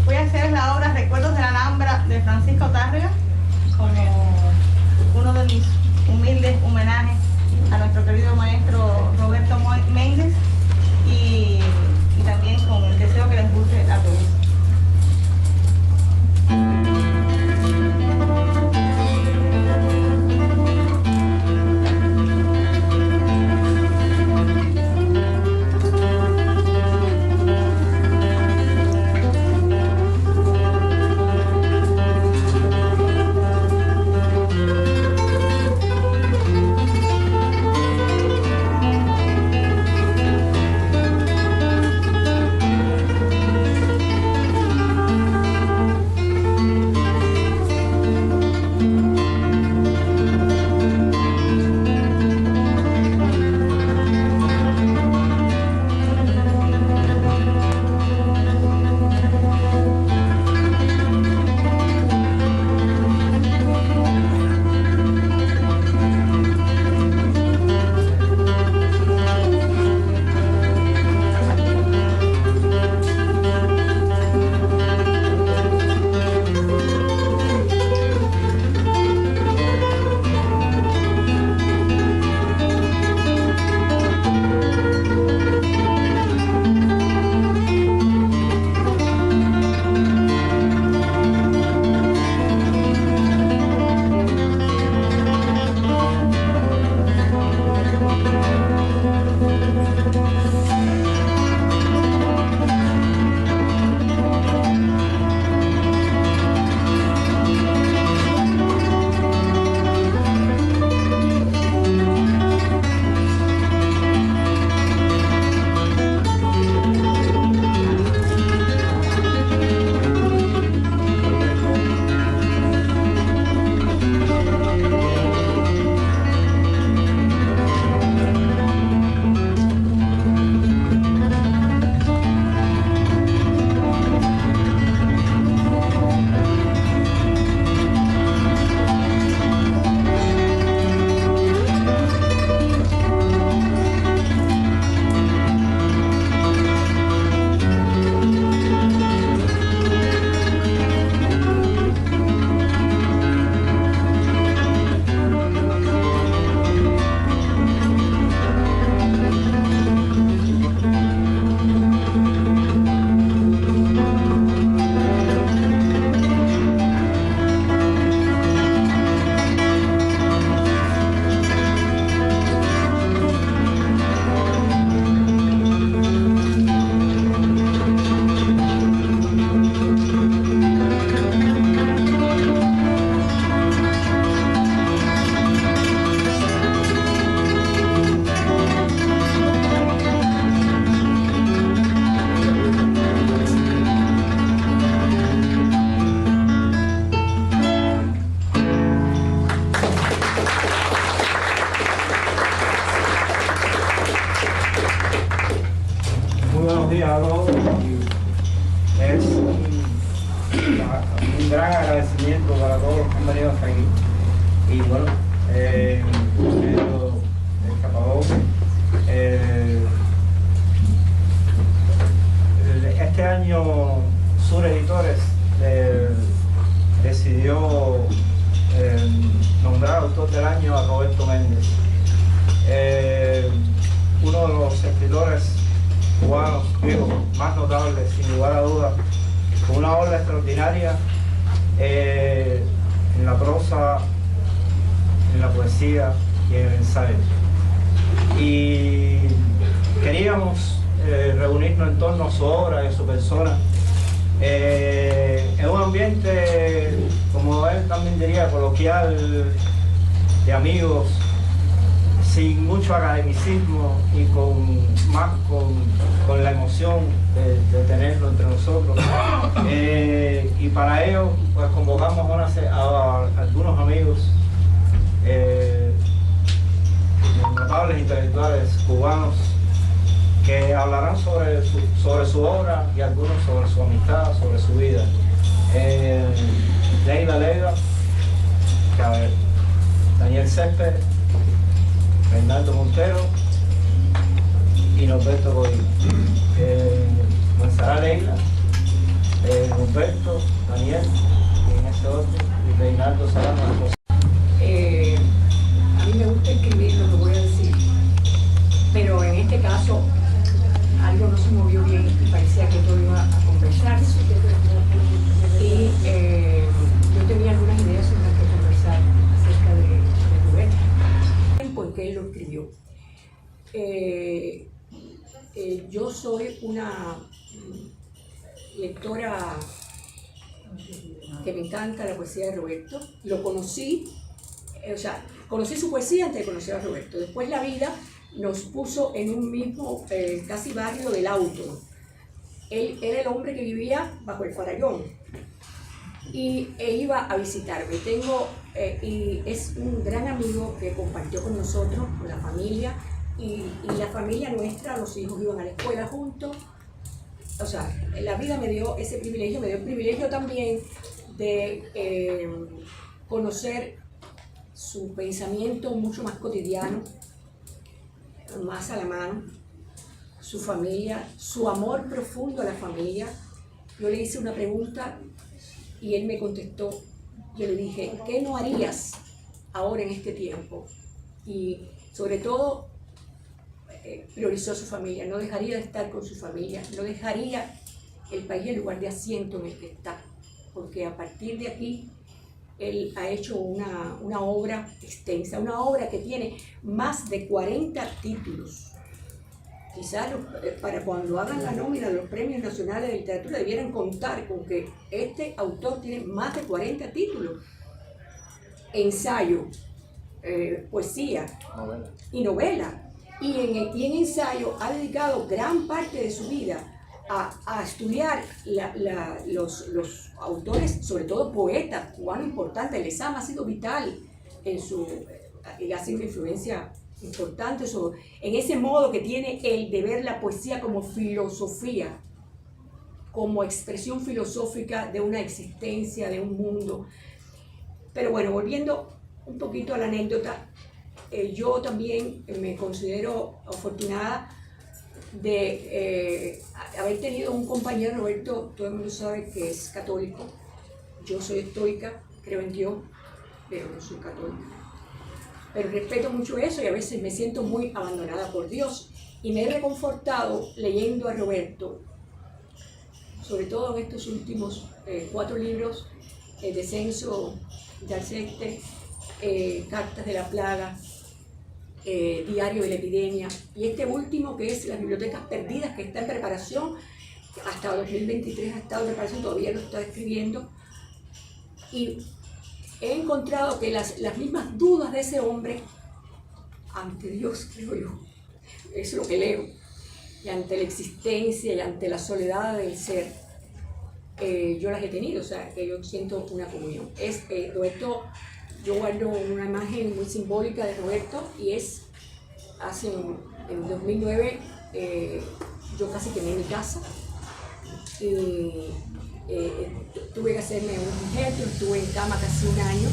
voy a hacer la obra Recuerdos de la Alhambra de Francisco Tárrega, como uno de mis humildes homenajes a nuestro querido maestro Roberto Méndez, y también con el deseo que les guste a todos. Un gran agradecimiento para todos los que han venido hasta aquí. Y bueno, el Capadoce, este año Sur Editores decidió nombrar autor del año a Roberto Méndez, uno de los escritores cubanos vivos más notables, sin lugar a dudas, con una obra extraordinaria en la prosa, en la poesía y en el ensayo. Y queríamos reunirnos en torno a su obra y a su persona, en un ambiente, como él también diría, coloquial, de amigos, sin mucho academicismo y con la emoción de tenerlo entre nosotros. Y para ello pues convocamos a algunos amigos notables intelectuales cubanos que hablarán sobre su obra y algunos sobre su amistad, sobre su vida. Leila Lega, Daniel Césped, Reinaldo Montero y Norberto Godín. Comenzará Leila Humberto, Daniel, y en ese orden, y Reinaldo Serrano. A mí me gusta escribir, lo que voy a decir, pero en este caso algo no se movió bien y parecía que todo iba a conversarse. Y yo tenía algunas ideas sobre las que conversar acerca de Rubén, el tiempo en que él lo escribió. Yo soy una lectora que me encanta la poesía de Roberto. Lo conocí, conocí su poesía antes de conocer a Roberto. Después la vida nos puso en un mismo casi barrio del Auto. Él era el hombre que vivía bajo el Farallón e iba a visitarme. Y es un gran amigo que compartió con nosotros, con la familia, y la familia nuestra, los hijos iban a la escuela juntos. O sea, la vida me dio ese privilegio, me dio el privilegio también de conocer su pensamiento mucho más cotidiano, más a la mano, su familia, su amor profundo a la familia. Yo le hice una pregunta y él me contestó. Yo le dije, ¿qué no harías ahora en este tiempo? Y sobre todo, priorizó su familia, no dejaría de estar con su familia, no dejaría el país en lugar de asiento en el que está, porque a partir de aquí él ha hecho una obra extensa, una obra que tiene más de 40 títulos. Quizás para cuando hagan la nómina de los premios nacionales de literatura debieran contar con que este autor tiene más de 40 títulos. Ensayo, poesía y novela. Y en ensayo ha dedicado gran parte de su vida a estudiar los autores, sobre todo poetas cubanos importantes. Lezama ha sido vital y ha sido una influencia importante en ese modo que tiene él de ver la poesía como filosofía, como expresión filosófica de una existencia, de un mundo. Pero bueno, volviendo un poquito a la anécdota, yo también me considero afortunada de haber tenido un compañero, Roberto, todo el mundo sabe que es católico. Yo soy estoica, creo en Dios, pero no soy católica. Pero respeto mucho eso y a veces me siento muy abandonada por Dios. Y me he reconfortado leyendo a Roberto, sobre todo en estos últimos 4 libros, Descenso de Alceste, Cartas de la Plaga, Diario de la Epidemia, y este último que es Las Bibliotecas Perdidas, que está en preparación, hasta 2023 ha estado en preparación, todavía lo está escribiendo, y he encontrado que las mismas dudas de ese hombre ante Dios, creo yo, es lo que leo, y ante la existencia y ante la soledad del ser, yo las he tenido, o sea, que yo siento una comunión. Roberto, yo guardo una imagen muy simbólica de Roberto y en 2009 yo casi quemé mi casa y tuve que hacerme un injerto, estuve en cama casi un año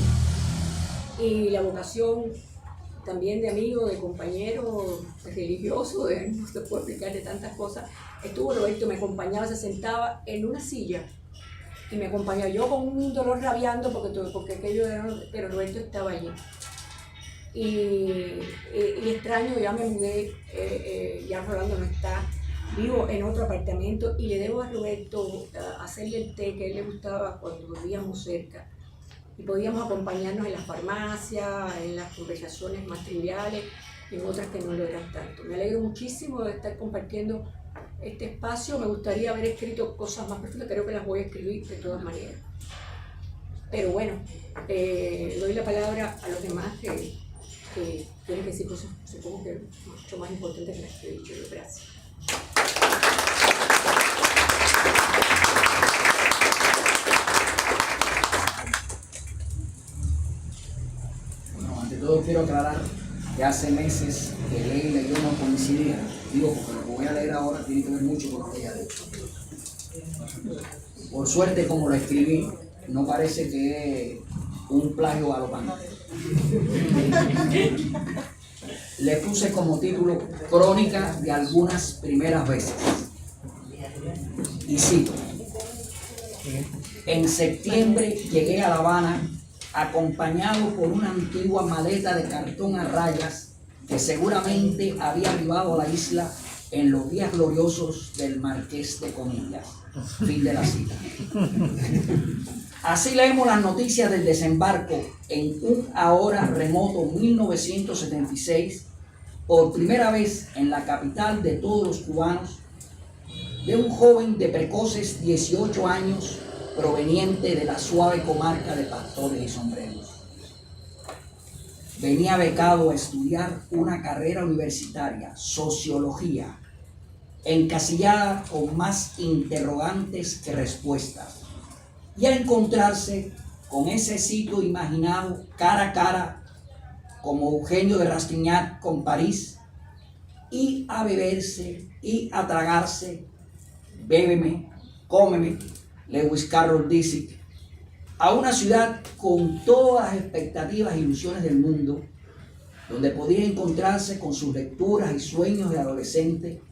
y la vocación también de amigo, de compañero, de religioso, no se puede explicar de tantas cosas, estuvo Roberto, me acompañaba, se sentaba en una silla y me acompañaba, yo con un dolor rabiando porque aquello era, pero Roberto estaba allí. Y extraño, ya me mudé, ya Rolando no está, vivo en otro apartamento y le debo a Roberto hacerle el té que a él le gustaba cuando vivíamos cerca y podíamos acompañarnos en las farmacias, en las conversaciones más triviales y en otras que no lo eran tanto. Me alegro muchísimo de estar compartiendo este espacio. Me gustaría haber escrito cosas más profundas, creo que las voy a escribir de todas maneras. Pero bueno, doy la palabra a los demás que tienen que decir cosas, supongo que mucho más importantes que las que he dicho yo. Gracias. Bueno, ante todo quiero aclarar que hace meses que Leila y yo no coincidíamos. Digo, porque lo que voy a leer ahora tiene que ver mucho con lo que ella ha dicho. Por suerte, como lo escribí, no parece que es un plagio galopante. Le puse como título Crónica de algunas primeras veces. Y cito: En septiembre llegué a La Habana acompañado por una antigua maleta de cartón a rayas que seguramente había arribado a la isla en los días gloriosos del Marqués de Comillas. Fin de la cita. Así leemos las noticias del desembarco en un ahora remoto 1976, por primera vez en la capital de todos los cubanos, de un joven de precoces 18 años proveniente de la suave comarca de Pastores y Sombreros. Venía becado a estudiar una carrera universitaria, sociología, encasillada con más interrogantes que respuestas, y a encontrarse con ese sitio imaginado cara a cara como Eugenio de Rastignac con París, y a beberse y a tragarse, bébeme, cómeme, Lewis Carroll dice, a una ciudad con todas las expectativas e ilusiones del mundo, donde podía encontrarse con sus lecturas y sueños de adolescente,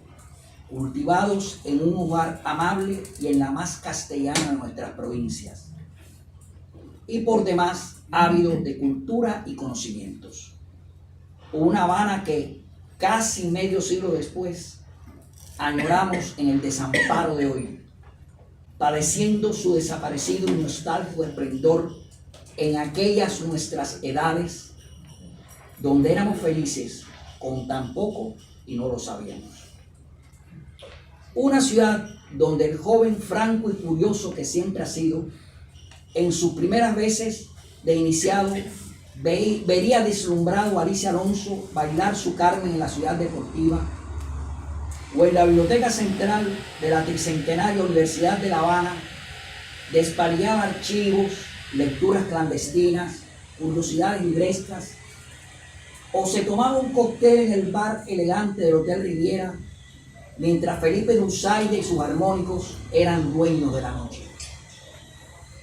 cultivados en un hogar amable y en la más castellana de nuestras provincias, y por demás ávidos de cultura y conocimientos. Una Habana que casi medio siglo después añoramos en el desamparo de hoy, padeciendo su desaparecido y nostálgico esplendor en aquellas nuestras edades donde éramos felices con tan poco y no lo sabíamos. Una ciudad donde el joven franco y curioso que siempre ha sido, en sus primeras veces de iniciado, vería deslumbrado a Alicia Alonso bailar su Carmen en la Ciudad Deportiva, o en la Biblioteca Central de la tricentenaria Universidad de La Habana, despaliaba archivos, lecturas clandestinas, curiosidades librescas, o se tomaba un cóctel en el bar elegante del Hotel Riviera, mientras Felipe Dulzaide y sus armónicos eran dueños de la noche.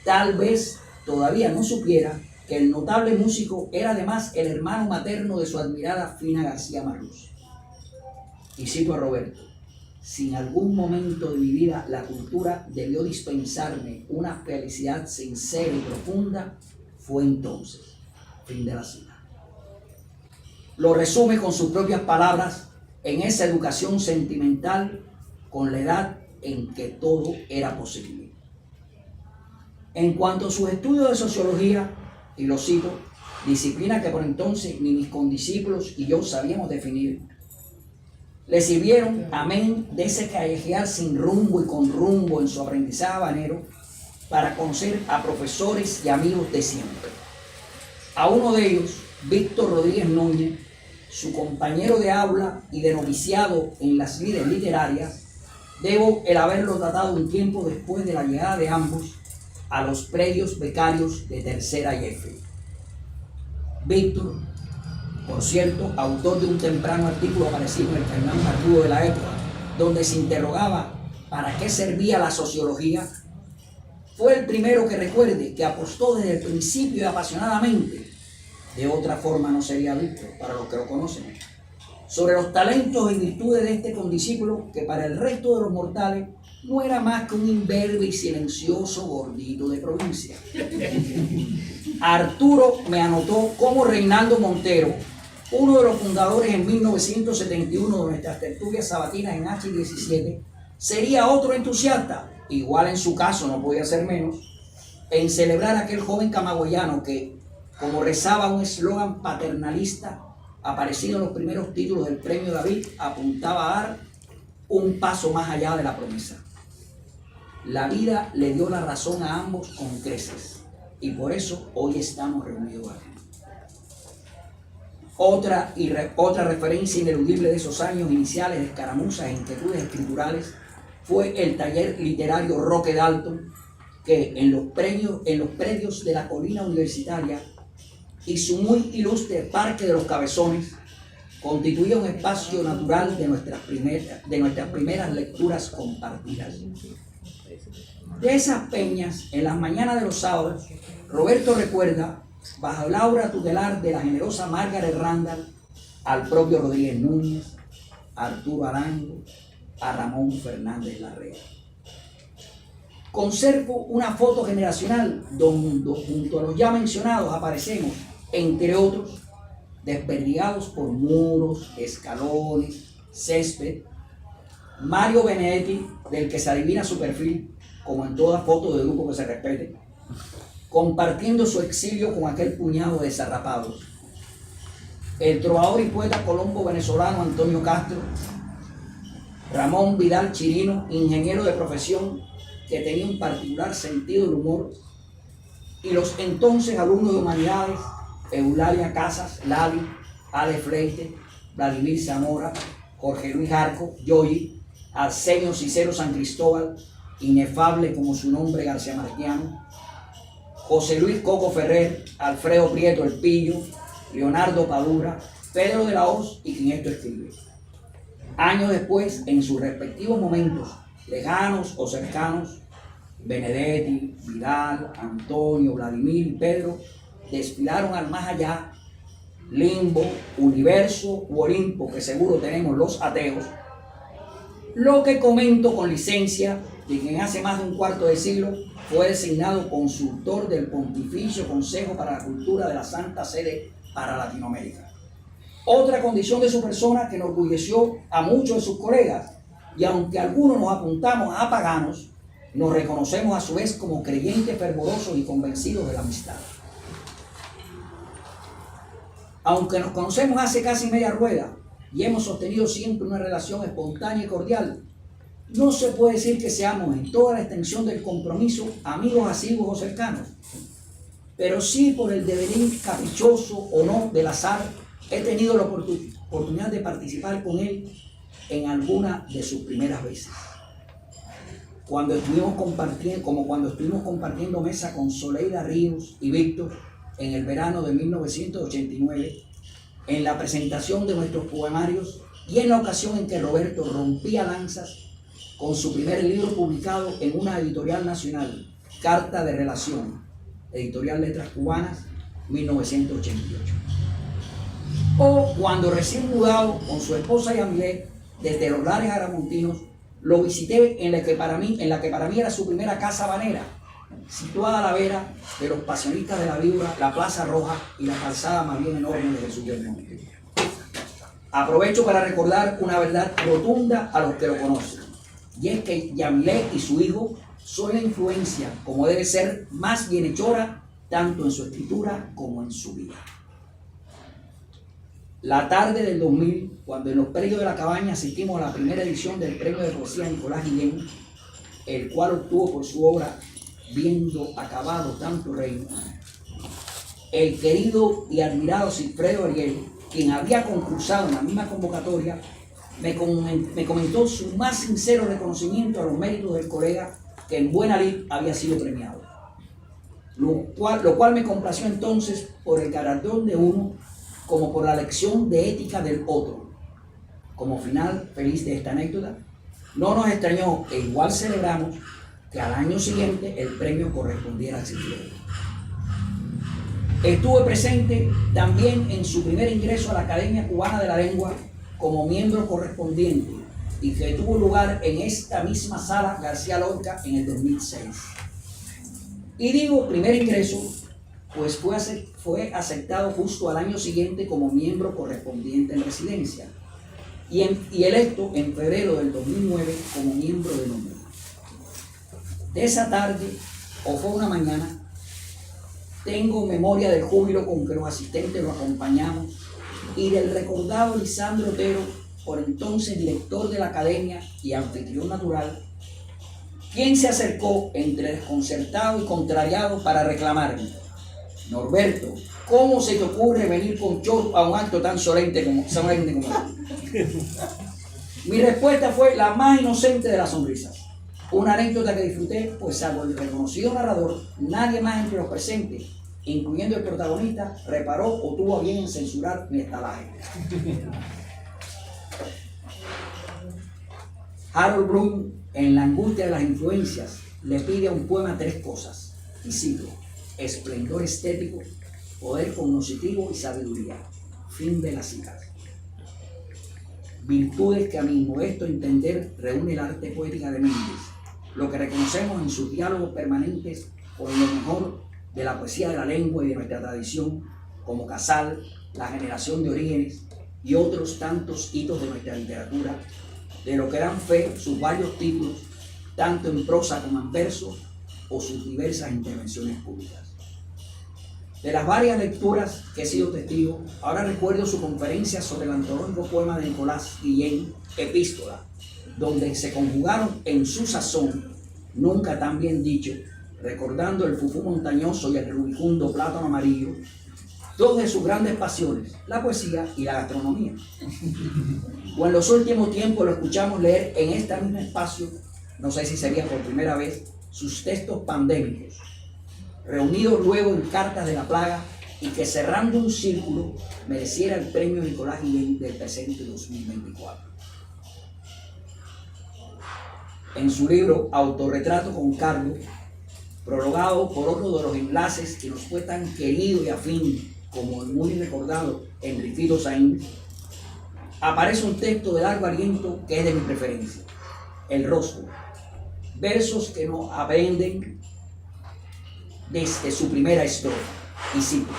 Tal vez todavía no supiera que el notable músico era además el hermano materno de su admirada Fina García Marluz. Y cito a Roberto: si en algún momento de mi vida la cultura debió dispensarme una felicidad sincera y profunda, fue entonces. Fin de la cita. Lo resume con sus propias palabras en esa educación sentimental con la edad en que todo era posible. En cuanto a sus estudios de sociología, y lo cito, disciplina que por entonces ni mis condiscípulos y yo sabíamos definir, le sirvieron, amén, de ese callejear sin rumbo y con rumbo en su aprendizaje habanero, para conocer a profesores y amigos de siempre. A uno de ellos, Víctor Rodríguez Núñez, su compañero de aula y de noviciado en las lides literarias, debo el haberlo tratado un tiempo después de la llegada de ambos a los predios becarios de Tercera y F. Víctor, por cierto, autor de un temprano artículo aparecido en el Caimán Barbudo de la época, donde se interrogaba para qué servía la sociología, fue el primero que recuerde que apostó desde el principio y apasionadamente, de otra forma no sería Víctor, para los que lo conocen, sobre los talentos y virtudes de este condiscípulo que para el resto de los mortales no era más que un imberbe y silencioso gordito de provincia. Arturo me anotó como Reinaldo Montero, uno de los fundadores en 1971 de nuestras tertulias sabatinas en H17, sería otro entusiasta, igual en su caso no podía ser menos, en celebrar a aquel joven camagüeyano que, como rezaba un eslogan paternalista aparecido en los primeros títulos del Premio David, apuntaba a dar un paso más allá de la promesa. La vida le dio la razón a ambos con creces, y por eso hoy estamos reunidos aquí. Otra referencia ineludible de esos años iniciales de escaramuzas e inquietudes escriturales fue el taller literario Roque Dalton, que en los predios de la colina universitaria y su muy ilustre Parque de los Cabezones constituía un espacio natural de nuestras primeras lecturas compartidas. De esas peñas, en las mañanas de los sábados, Roberto recuerda, bajo el aura tutelar de la generosa Margaret Randall, al propio Rodríguez Núñez, a Arturo Arango, a Ramón Fernández Larrea. Conservo una foto generacional donde junto a los ya mencionados aparecemos, entre otros, desperdigados por muros, escalones, césped. Mario Benedetti, del que se adivina su perfil, como en toda foto de grupo que se respete, compartiendo su exilio con aquel puñado de desarrapados. El trovador y poeta colombo venezolano Antonio Castro, Ramón Vidal Chirino, ingeniero de profesión que tenía un particular sentido del humor, y los entonces alumnos de humanidades, Eulalia Casas, Lali, Ale Freite, Vladimir Zamora, Jorge Luis Arco, Yoyi, Arsenio Cicero San Cristóbal, inefable como su nombre García Marquiano, José Luis Coco Ferrer, Alfredo Prieto El Pillo, Leonardo Padura, Pedro de la Hoz y quien esto escribe. Años después, en sus respectivos momentos, lejanos o cercanos, Benedetti, Vidal, Antonio, Vladimir y Pedro desfilaron al más allá, limbo, universo u Olimpo que seguro tenemos los ateos, lo que comento con licencia de quien hace más de un cuarto de siglo fue designado consultor del Pontificio Consejo para la Cultura de la Santa Sede para Latinoamérica. Otra condición de su persona que enorgulleció a muchos de sus colegas, y aunque algunos nos apuntamos a paganos, nos reconocemos a su vez como creyentes fervorosos y convencidos de la amistad. Aunque nos conocemos hace casi media rueda y hemos sostenido siempre una relación espontánea y cordial, no se puede decir que seamos en toda la extensión del compromiso amigos asiduos o cercanos, pero sí por el devenir caprichoso o no del azar he tenido la oportunidad de participar con él en alguna de sus primeras veces. Cuando estuvimos compartiendo mesa con Soleida Ríos y Víctor en el verano de 1989, en la presentación de nuestros poemarios y en la ocasión en que Roberto rompía lanzas con su primer libro publicado en una editorial nacional, Carta de Relación, Editorial Letras Cubanas, 1988. O cuando recién mudado con su esposa Yamilé desde los Lares Aramontinos, lo visité en la que para mí era su primera casa habanera, situada a la vera de los pasionistas de la Víbora, la Plaza Roja y la calzada más bien enorme de Jesús del Monte. Aprovecho para recordar una verdad rotunda a los que lo conocen, y es que Yamilé y su hijo son la influencia, como debe ser, más bienhechora, tanto en su escritura como en su vida. La tarde del 2000, cuando en los predios de la Cabaña asistimos a la primera edición del premio de poesía Nicolás Guillén, el cual obtuvo por su obra Viendo acabado tanto reino, el querido y admirado Sigfredo Ariel, quien había concursado en la misma convocatoria, me comentó su más sincero reconocimiento a los méritos del colega que en buena lid había sido premiado, lo cual me complació entonces por el galardón de uno como por la lección de ética del otro. Como final feliz de esta anécdota, no nos extrañó e igual celebramos que al año siguiente el premio correspondiera a Sigfredo. Estuve presente también en su primer ingreso a la Academia Cubana de la Lengua como miembro correspondiente y que tuvo lugar en esta misma sala García Lorca en el 2006. Y digo primer ingreso, pues fue aceptado justo al año siguiente como miembro correspondiente en residencia y electo en febrero del 2009 como miembro de número. De esa tarde, o fue una mañana, tengo memoria del júbilo con que los asistentes lo acompañamos y del recordado Lisandro Otero, por entonces director de la academia y anfitrión natural, quien se acercó entre desconcertado y contrariado para reclamarme: Norberto, ¿cómo se te ocurre venir con chorro a un acto tan solemne como este? Mi respuesta fue la más inocente de las sonrisas. Una anécdota que disfruté, pues salvo el reconocido narrador, nadie más entre los presentes, incluyendo el protagonista, reparó o tuvo a bien en censurar mi estalaje. Harold Bloom, en La angustia de las influencias, le pide a un poema tres cosas, y cito: esplendor estético, poder cognoscitivo y sabiduría. Fin de la cita. Virtudes que a mi modesto entender reúne el arte poética de Méndez, lo que reconocemos en sus diálogos permanentes con lo mejor de la poesía de la lengua y de nuestra tradición, como Casal, La generación de Orígenes y otros tantos hitos de nuestra literatura, de lo que dan fe sus varios títulos, tanto en prosa como en verso, o sus diversas intervenciones públicas. De las varias lecturas que he sido testigo, ahora recuerdo su conferencia sobre el antológico poema de Nicolás Guillén, Epístola, donde se conjugaron en su sazón, nunca tan bien dicho, recordando el fufú montañoso y el rubicundo plátano amarillo, dos de sus grandes pasiones, la poesía y la gastronomía. O en los últimos tiempos lo escuchamos leer en este mismo espacio, no sé si sería por primera vez, sus textos pandémicos, reunidos luego en Cartas de la Plaga, y que cerrando un círculo mereciera el premio Nicolás Guillén del presente 2024. En su libro Autorretrato con Carlos, prologado por otro de los enlaces que nos fue tan querido y afín como el muy recordado Enriquito Sainz, aparece un texto de largo aliento que es de mi preferencia, El rostro, versos que nos aprenden desde su primera estrofa, y cito: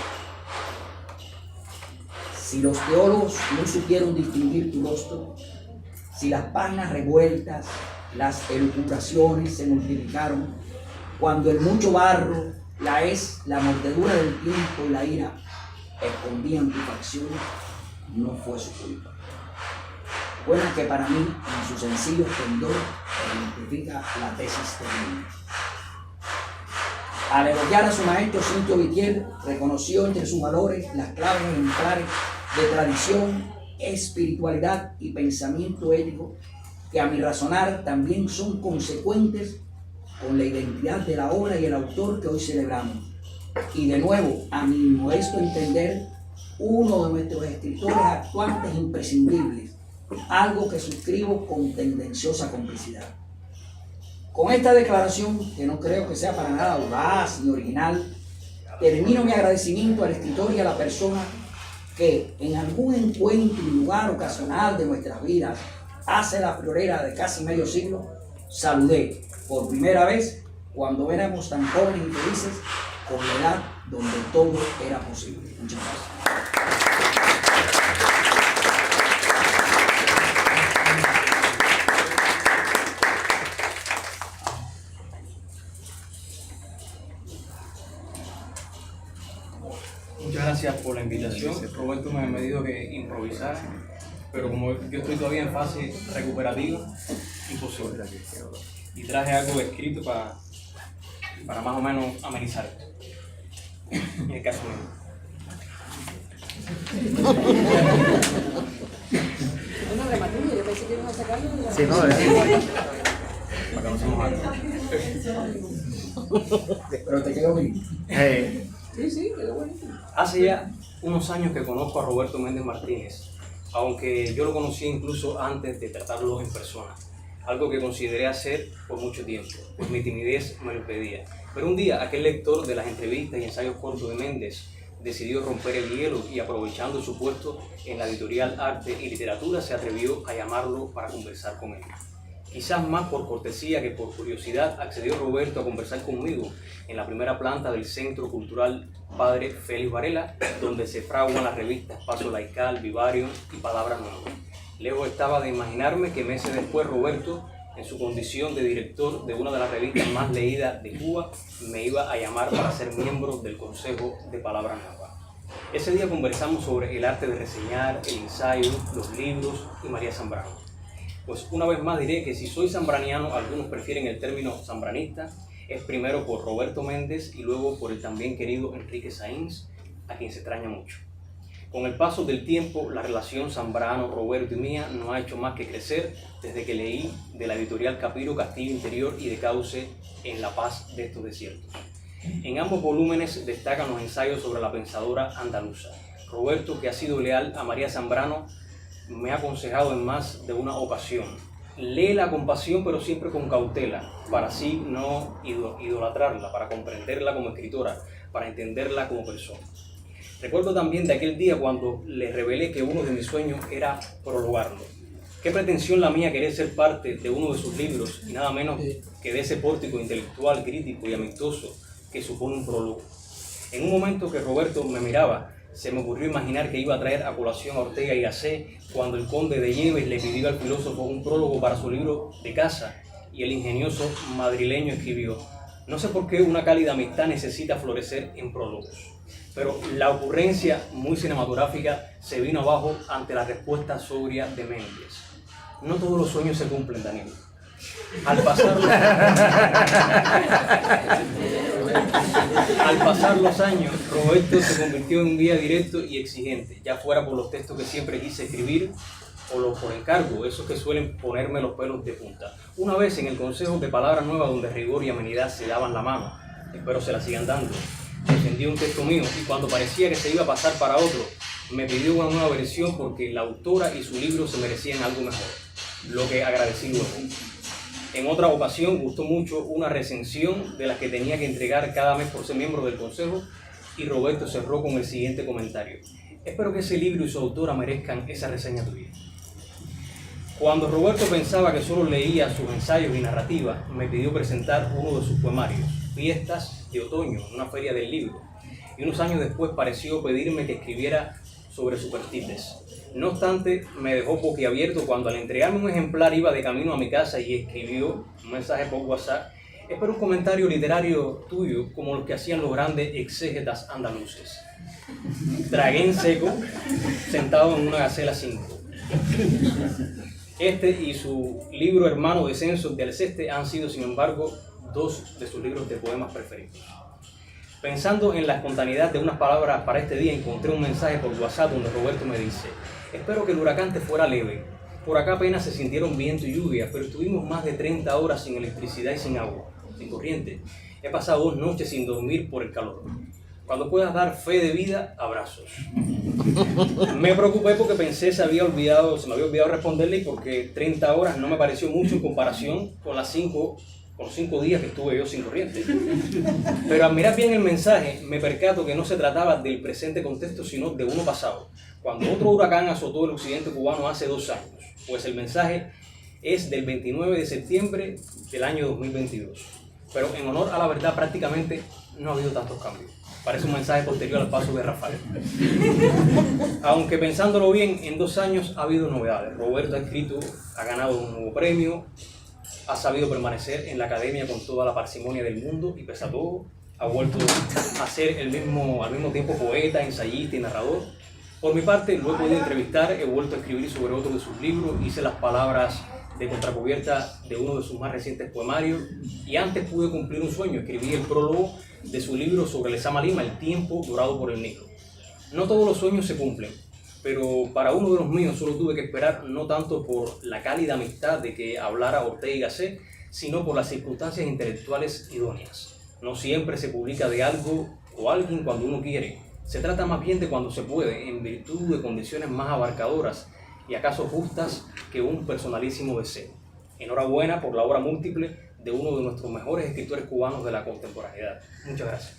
si los teólogos no supieron distinguir tu rostro, si las páginas revueltas, las elucubraciones se multiplicaron, cuando el mucho barro, la mordedura del tiempo y la ira escondían tus facciones, no fue su culpa. Buena que para mí, en su sencillo esplendor, identifica la tesis de mí. Al elogiar a su maestro Cintio Vitier, reconoció entre sus valores las claves ejemplares de tradición, espiritualidad y pensamiento ético, que a mi razonar también son consecuentes con la identidad de la obra y el autor que hoy celebramos. Y de nuevo, a mi modesto entender, uno de nuestros escritores actuantes imprescindibles, algo que suscribo con tendenciosa complicidad. Con esta declaración, que no creo que sea para nada audaz ni original, termino mi agradecimiento al escritor y a la persona que en algún encuentro y lugar ocasional de nuestras vidas, hace la florera de casi medio siglo, saludé por primera vez cuando éramos tan jóvenes y felices, con la edad donde todo era posible. Muchas gracias. Muchas gracias por la invitación. Roberto me dijo que improvisar, pero como yo estoy todavía en fase recuperativa, imposible. Y traje algo escrito para más o menos amenizar esto. En el caso mío. Una dramaturgia, yo pensé que iban a sacarlo de la... Sí, no, Para que no seamos algo. Pero te quedó bien. Sí, quedó buenísimo. Hace ya unos años que conozco a Roberto Méndez Martínez, aunque yo lo conocí incluso antes de tratarlo en persona, algo que consideré hacer por mucho tiempo, pues mi timidez me lo impedía. Pero un día aquel lector de las entrevistas y ensayos cortos de Méndez decidió romper el hielo y, aprovechando su puesto en la editorial Arte y Literatura, se atrevió a llamarlo para conversar con él. Quizás más por cortesía que por curiosidad, accedió Roberto a conversar conmigo en la primera planta del Centro Cultural Padre Félix Varela, donde se fraguan las revistas Paso Laical, Vivarium y Palabra Nueva. Lejos estaba de imaginarme que meses después Roberto, en su condición de director de una de las revistas más leídas de Cuba, me iba a llamar para ser miembro del Consejo de Palabra Nueva. Ese día conversamos sobre el arte de reseñar, el ensayo, los libros y María Zambrano. Pues una vez más diré que si soy zambraniano, algunos prefieren el término zambranista, es primero por Roberto Méndez y luego por el también querido Enrique Sainz, a quien se extraña mucho. Con el paso del tiempo, la relación Zambrano, Roberto y mía no ha hecho más que crecer desde que leí de la editorial Capiro Castillo Interior y de Cauce en La Paz de estos desiertos. En ambos volúmenes destacan los ensayos sobre la pensadora andaluza. Roberto, que ha sido leal a María Zambrano, me ha aconsejado en más de una ocasión: léela con pasión pero siempre con cautela, para así no idolatrarla, para comprenderla como escritora, para entenderla como persona. Recuerdo también de aquel día cuando le revelé que uno de mis sueños era prologarlo. Qué pretensión la mía querer ser parte de uno de sus libros y nada menos que de ese pórtico intelectual, crítico y amistoso que supone un prólogo. En un momento que Roberto me miraba, se me ocurrió imaginar que iba a traer a colación a Ortega y Gasset cuando el conde de Nieves le pidió al filósofo un prólogo para su libro de caza y el ingenioso madrileño escribió: no sé por qué una cálida amistad necesita florecer en prólogos. Pero la ocurrencia muy cinematográfica se vino abajo ante la respuesta sobria de Méndez. No todos los sueños se cumplen, Danilo. Al pasar los años, Roberto se convirtió en un guía directo y exigente, ya fuera por los textos que siempre quise escribir o por encargo, esos que suelen ponerme los pelos de punta. Una vez en el Consejo de Palabra Nueva, donde rigor y amenidad se daban la mano, espero se la sigan dando, defendió un texto mío y cuando parecía que se iba a pasar para otro, me pidió una nueva versión porque la autora y su libro se merecían algo mejor, lo que agradecí luego. En otra ocasión gustó mucho una recensión de las que tenía que entregar cada mes por ser miembro del consejo y Roberto cerró con el siguiente comentario: espero que ese libro y su autora merezcan esa reseña tuya. Cuando Roberto pensaba que solo leía sus ensayos y narrativas, me pidió presentar uno de sus poemarios, Fiestas de Otoño, en una feria del libro, y unos años después pareció pedirme que escribiera sobre superstites. No obstante, me dejó boquiabierto cuando al entregarme un ejemplar iba de camino a mi casa y escribió un mensaje por WhatsApp: espero un comentario literario tuyo como los que hacían los grandes exégetas andaluces. Tragué en seco, sentado en una Gacela 5. Este y su libro hermano Descensos de Alceste han sido, sin embargo, dos de sus libros de poemas preferidos. Pensando en la espontaneidad de unas palabras para este día, encontré un mensaje por WhatsApp donde Roberto me dice: espero que el huracán te fuera leve. Por acá apenas se sintieron viento y lluvia, pero estuvimos más de 30 horas sin electricidad y sin agua, sin corriente. He pasado 2 noches sin dormir por el calor. Cuando puedas dar fe de vida, abrazos. Me preocupé porque pensé se me había olvidado responderle y porque 30 horas no me pareció mucho en comparación con los 5 días que estuve yo sin corriente. Pero al mirar bien el mensaje, me percato que no se trataba del presente contexto, sino de uno pasado, cuando otro huracán azotó el occidente cubano hace 2 años. Pues el mensaje es del 29 de septiembre del año 2022. Pero en honor a la verdad, prácticamente no ha habido tantos cambios. Parece un mensaje posterior al paso de Rafael. Aunque pensándolo bien, en 2 años ha habido novedades. Roberto ha ganado un nuevo premio, ha sabido permanecer en la academia con toda la parsimonia del mundo y pese a todo, ha vuelto a ser al mismo tiempo poeta, ensayista y narrador. Por mi parte, lo he podido entrevistar, he vuelto a escribir sobre otro de sus libros, hice las palabras de contracubierta de uno de sus más recientes poemarios y antes pude cumplir un sueño, escribí el prólogo de su libro sobre Lezama Lima, El tiempo dorado por el Nilo. No todos los sueños se cumplen, pero para uno de los míos solo tuve que esperar no tanto por la cálida amistad de que hablara Ortega y Gasset, sino por las circunstancias intelectuales idóneas. No siempre se publica de algo o alguien cuando uno quiere. Se trata más bien de cuando se puede, en virtud de condiciones más abarcadoras y acaso justas que un personalísimo deseo. Enhorabuena por la obra múltiple de uno de nuestros mejores escritores cubanos de la contemporaneidad. Muchas gracias.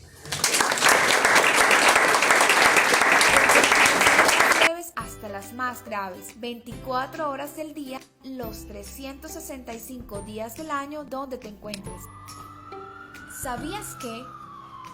Hasta las más graves, 24 horas del día, los 365 días del año donde te encuentres. ¿Sabías que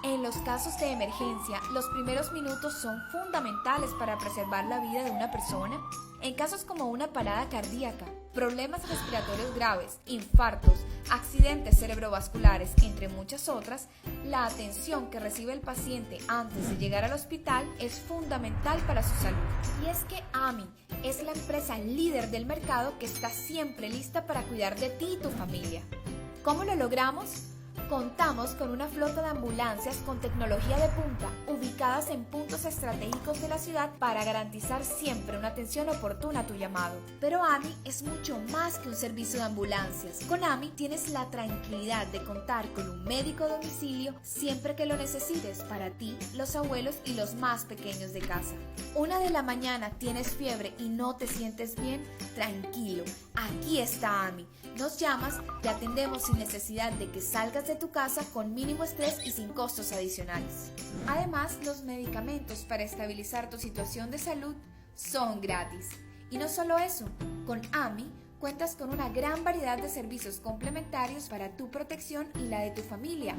en los casos de emergencia, los primeros minutos son fundamentales para preservar la vida de una persona? En casos como una parada cardíaca, problemas respiratorios graves, infartos, accidentes cerebrovasculares, entre muchas otras, la atención que recibe el paciente antes de llegar al hospital es fundamental para su salud. Y es que AMI es la empresa líder del mercado que está siempre lista para cuidar de ti y tu familia. ¿Cómo lo logramos? Contamos con una flota de ambulancias con tecnología de punta, ubicadas en puntos estratégicos de la ciudad para garantizar siempre una atención oportuna a tu llamado. Pero AMI es mucho más que un servicio de ambulancias. Con AMI tienes la tranquilidad de contar con un médico a domicilio siempre que lo necesites para ti, los abuelos y los más pequeños de casa. 1 de la mañana tienes fiebre y no te sientes bien, tranquilo, aquí está AMI. Nos llamas, te atendemos sin necesidad de que salgas de tu casa con mínimo estrés y sin costos adicionales. Además, los medicamentos para estabilizar tu situación de salud son gratis. Y no solo eso, con AMI cuentas con una gran variedad de servicios complementarios para tu protección y la de tu familia.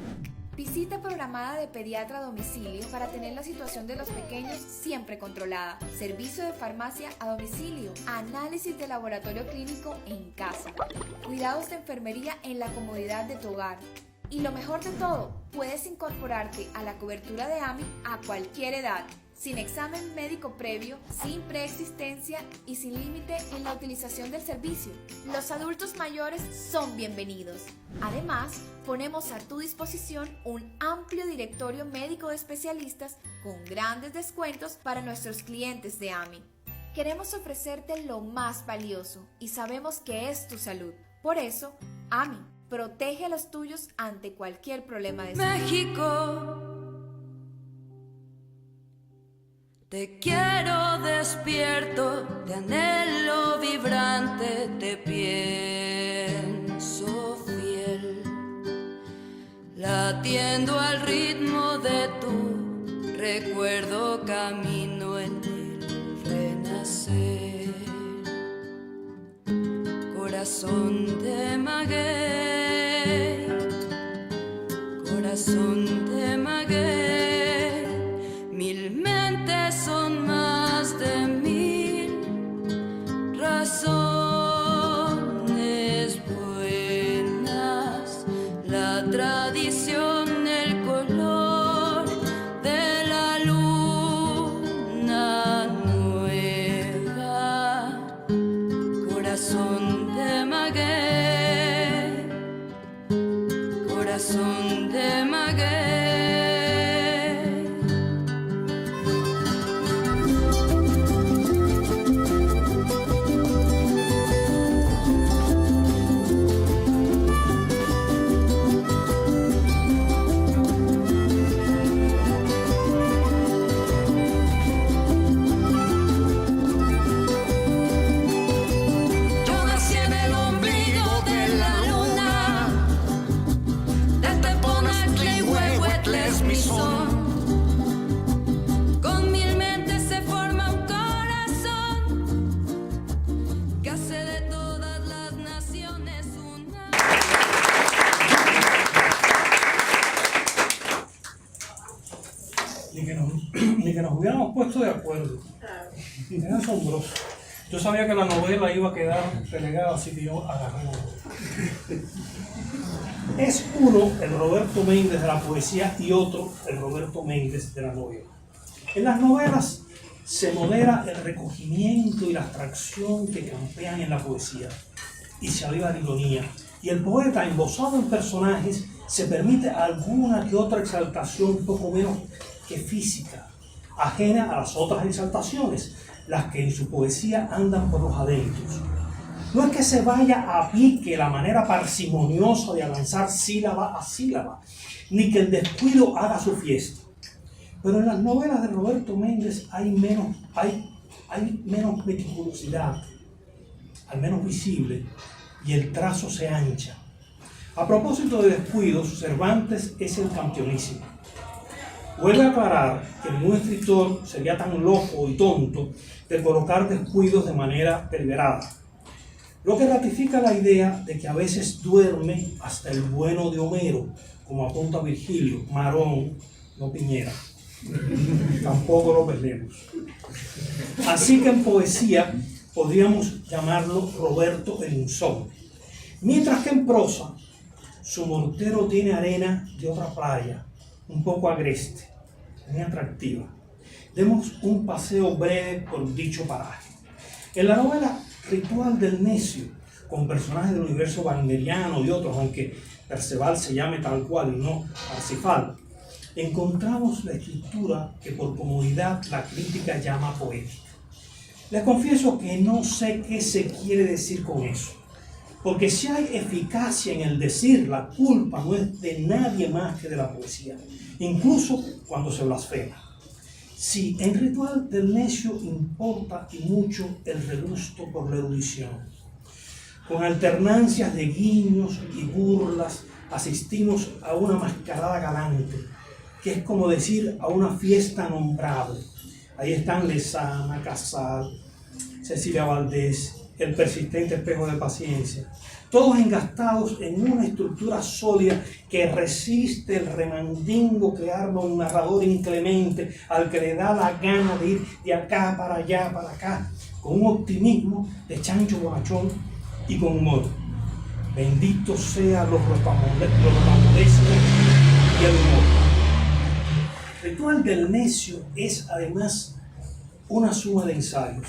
Visita programada de pediatra a domicilio para tener la situación de los pequeños siempre controlada. Servicio de farmacia a domicilio. Análisis de laboratorio clínico en casa. Cuidados de enfermería en la comodidad de tu hogar. Y lo mejor de todo, puedes incorporarte a la cobertura de AMI a cualquier edad, sin examen médico previo, sin preexistencia y sin límite en la utilización del servicio. Los adultos mayores son bienvenidos. Además, ponemos a tu disposición un amplio directorio médico de especialistas con grandes descuentos para nuestros clientes de AMI. Queremos ofrecerte lo más valioso y sabemos que es tu salud. Por eso, AMI protege a los tuyos ante cualquier problema de salud. México, te quiero despierto, te anhelo vibrante, te pienso fiel, latiendo al ritmo de tu recuerdo, camino en el renacer. Corazón de maguey, corazón de maguey, mil mentes son más de mil razones buenas, la tradición, el color de la luna nueva, corazón de maguey, corazón de maguey. Con mil mentes se forma un corazón que hace de todas las naciones una. Ni que nos hubiéramos puesto de acuerdo. Es asombroso. Yo sabía que la novela iba a quedar relegada, así que yo agarré la novela. Es uno el Roberto Méndez de la poesía y otro el Roberto Méndez de la novela. En las novelas se modera el recogimiento y la abstracción que campean en la poesía y se aviva la ironía. Y el poeta, embosado en personajes, se permite alguna que otra exaltación un poco menos que física, ajena a las otras exaltaciones, las que en su poesía andan por los adentros. No es que se vaya a pique la manera parsimoniosa de avanzar sílaba a sílaba, ni que el descuido haga su fiesta. Pero en las novelas de Roberto Méndez hay menos meticulosidad, al menos visible, y el trazo se ancha. A propósito de descuidos, Cervantes es el campeonísimo. Vuelve a aclarar que ningún escritor sería tan loco y tonto de colocar descuidos de manera deliberada, lo que ratifica la idea de que a veces duerme hasta el bueno de Homero, como apunta Virgilio, Marón, no Piñera. Tampoco lo perdemos. Así que en poesía podríamos llamarlo Roberto el Insomne. Mientras que en prosa, su mortero tiene arena de otra playa, un poco agreste, muy atractiva. Demos un paseo breve por dicho paraje. En la novela Ritual del Necio, con personajes del universo wagneriano y otros, aunque Perceval se llame tal cual y no Parsifal, encontramos la escritura que por comodidad la crítica llama poética. Les confieso que no sé qué se quiere decir con eso, porque si hay eficacia en el decir, la culpa no es de nadie más que de la poesía, incluso cuando se blasfema. Sí, en Ritual del Necio importa y mucho el regusto por la erudición. Con alternancias de guiños y burlas asistimos a una mascarada galante, que es como decir a una fiesta nombrable. Ahí están Lezama, Casal, Cecilia Valdés, El persistente espejo de paciencia, todos engastados en una estructura sólida que resiste el remandingo que arma un narrador inclemente al que le da la gana de ir de acá para allá, para acá, con un optimismo de chancho bonachón y con humor. Benditos sean los rocambolescos y el humor. El ritual del necio es además una suma de ensayos.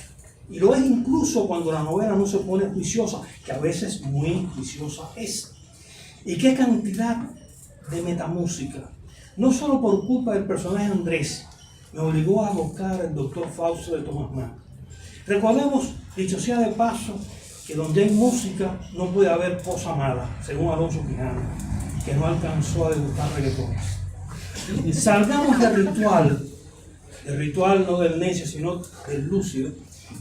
Y lo es incluso cuando la novela no se pone juiciosa, que a veces muy juiciosa es. Y qué cantidad de metamúsica. No solo por culpa del personaje Andrés, me obligó a abocar el doctor Fausto de Tomás Mann. Recordemos, dicho sea de paso, que donde hay música no puede haber cosa mala, según Alonso Quijano, que no alcanzó a debutar reggaetones. Salgamos del ritual no del necio, sino del lúcido,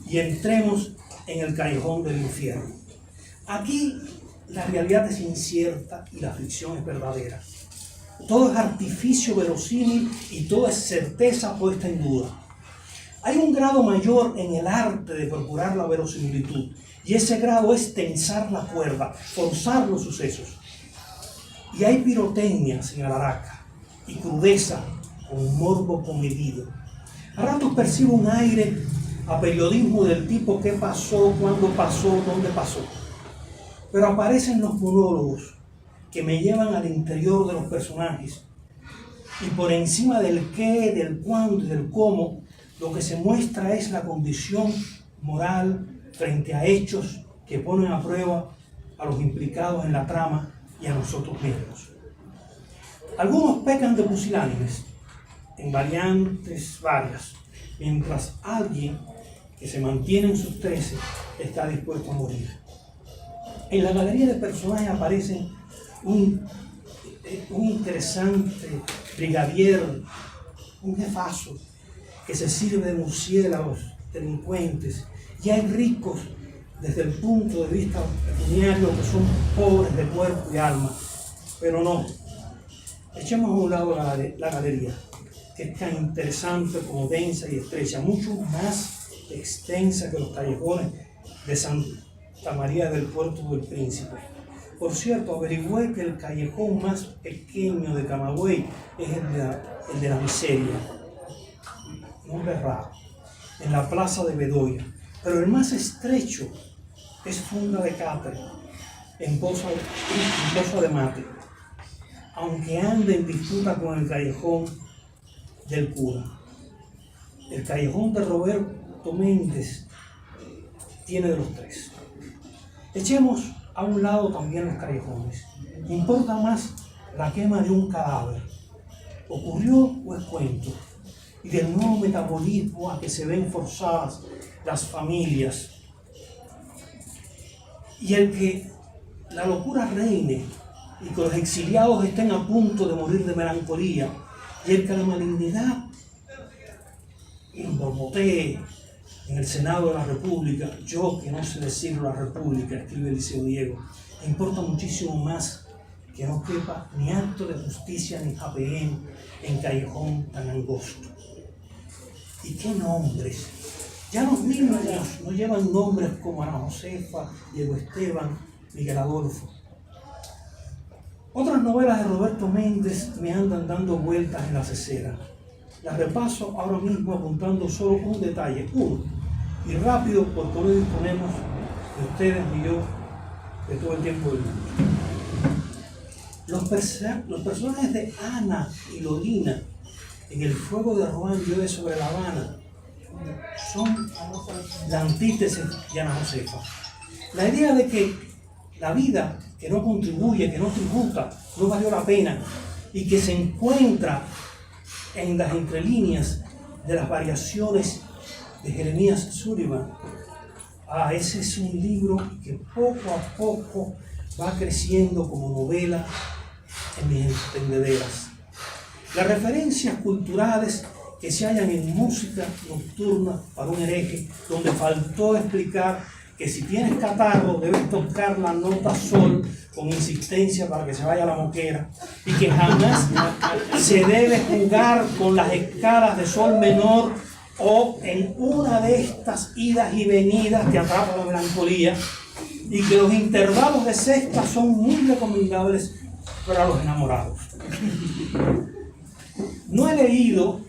y entremos en el callejón del infierno. Aquí la realidad es incierta y la ficción es verdadera. Todo es artificio verosímil y todo es certeza puesta en duda. Hay un grado mayor en el arte de procurar la verosimilitud, y ese grado es tensar la cuerda, forzar los sucesos. Y hay pirotecnia sin alaraca y crudeza con morbo comedido. A ratos percibo un aire a periodismo del tipo qué pasó, cuándo pasó, dónde pasó. Pero aparecen los monólogos que me llevan al interior de los personajes. Y por encima del qué, del cuándo y del cómo, lo que se muestra es la condición moral frente a hechos que ponen a prueba a los implicados en la trama y a nosotros mismos. Algunos pecan de pusilánimes, en variantes varias, mientras alguien que se mantiene en sus 13 está dispuesto a morir. En la galería de personajes aparecen un interesante brigadier, un jefazo que se sirve de murciélagos delincuentes, y hay ricos desde el punto de vista pecuniario que son pobres de cuerpo y alma. Pero no, echemos a un lado la galería, que es tan interesante como densa y estrecha, mucho más extensa que los callejones de Santa María del Puerto del Príncipe. Por cierto, averigüé que el callejón más pequeño de Camagüey es el de la miseria, nombre raro, en la plaza de Bedoya, pero el más estrecho es Funda de Cátere, en Poza de Mate, aunque ande en disputa con el callejón del cura. El callejón de Roberto Méndez tiene de los tres. Echemos a un lado también los callejones. Importa más la quema de un cadáver. ¿Ocurrió o es cuento? Y del nuevo metabolismo a que se ven forzadas las familias. Y el que la locura reine y que los exiliados estén a punto de morir de melancolía, y el que la malignidad borbotee en el Senado de la República. Yo, que no sé decir la República, escribe Eliseo Diego, importa muchísimo más que no quepa ni acto de justicia ni JPN en callejón tan angosto. ¿Y qué nombres? Ya los niños no llevan nombres como Ana Josefa, Diego Esteban, Miguel Adolfo. Otras novelas de Roberto Méndez me andan dando vueltas en la cesera. Las repaso ahora mismo apuntando solo un detalle, uno, y rápido porque no disponemos de ustedes ni yo de todo el tiempo del mundo. Los personajes de Ana y Lolina en El fuego de Ruan llueve sobre La Habana son la antítesis de Ana Josefa. La idea de que la vida que no contribuye, que no tributa, no valió la pena y que se encuentra en las entrelíneas de las variaciones de Jeremías Sullivan. Ese es un libro que poco a poco va creciendo como novela en mis entendederas. Las referencias culturales que se hallan en Música nocturna para un hereje, donde faltó explicar que si tienes catarro debes tocar la nota sol con insistencia para que se vaya la moquera, y que jamás se debe jugar con las escalas de sol menor o en una de estas idas y venidas te atrapa la melancolía, y que los intervalos de sexta son muy recomendables para los enamorados. No he leído,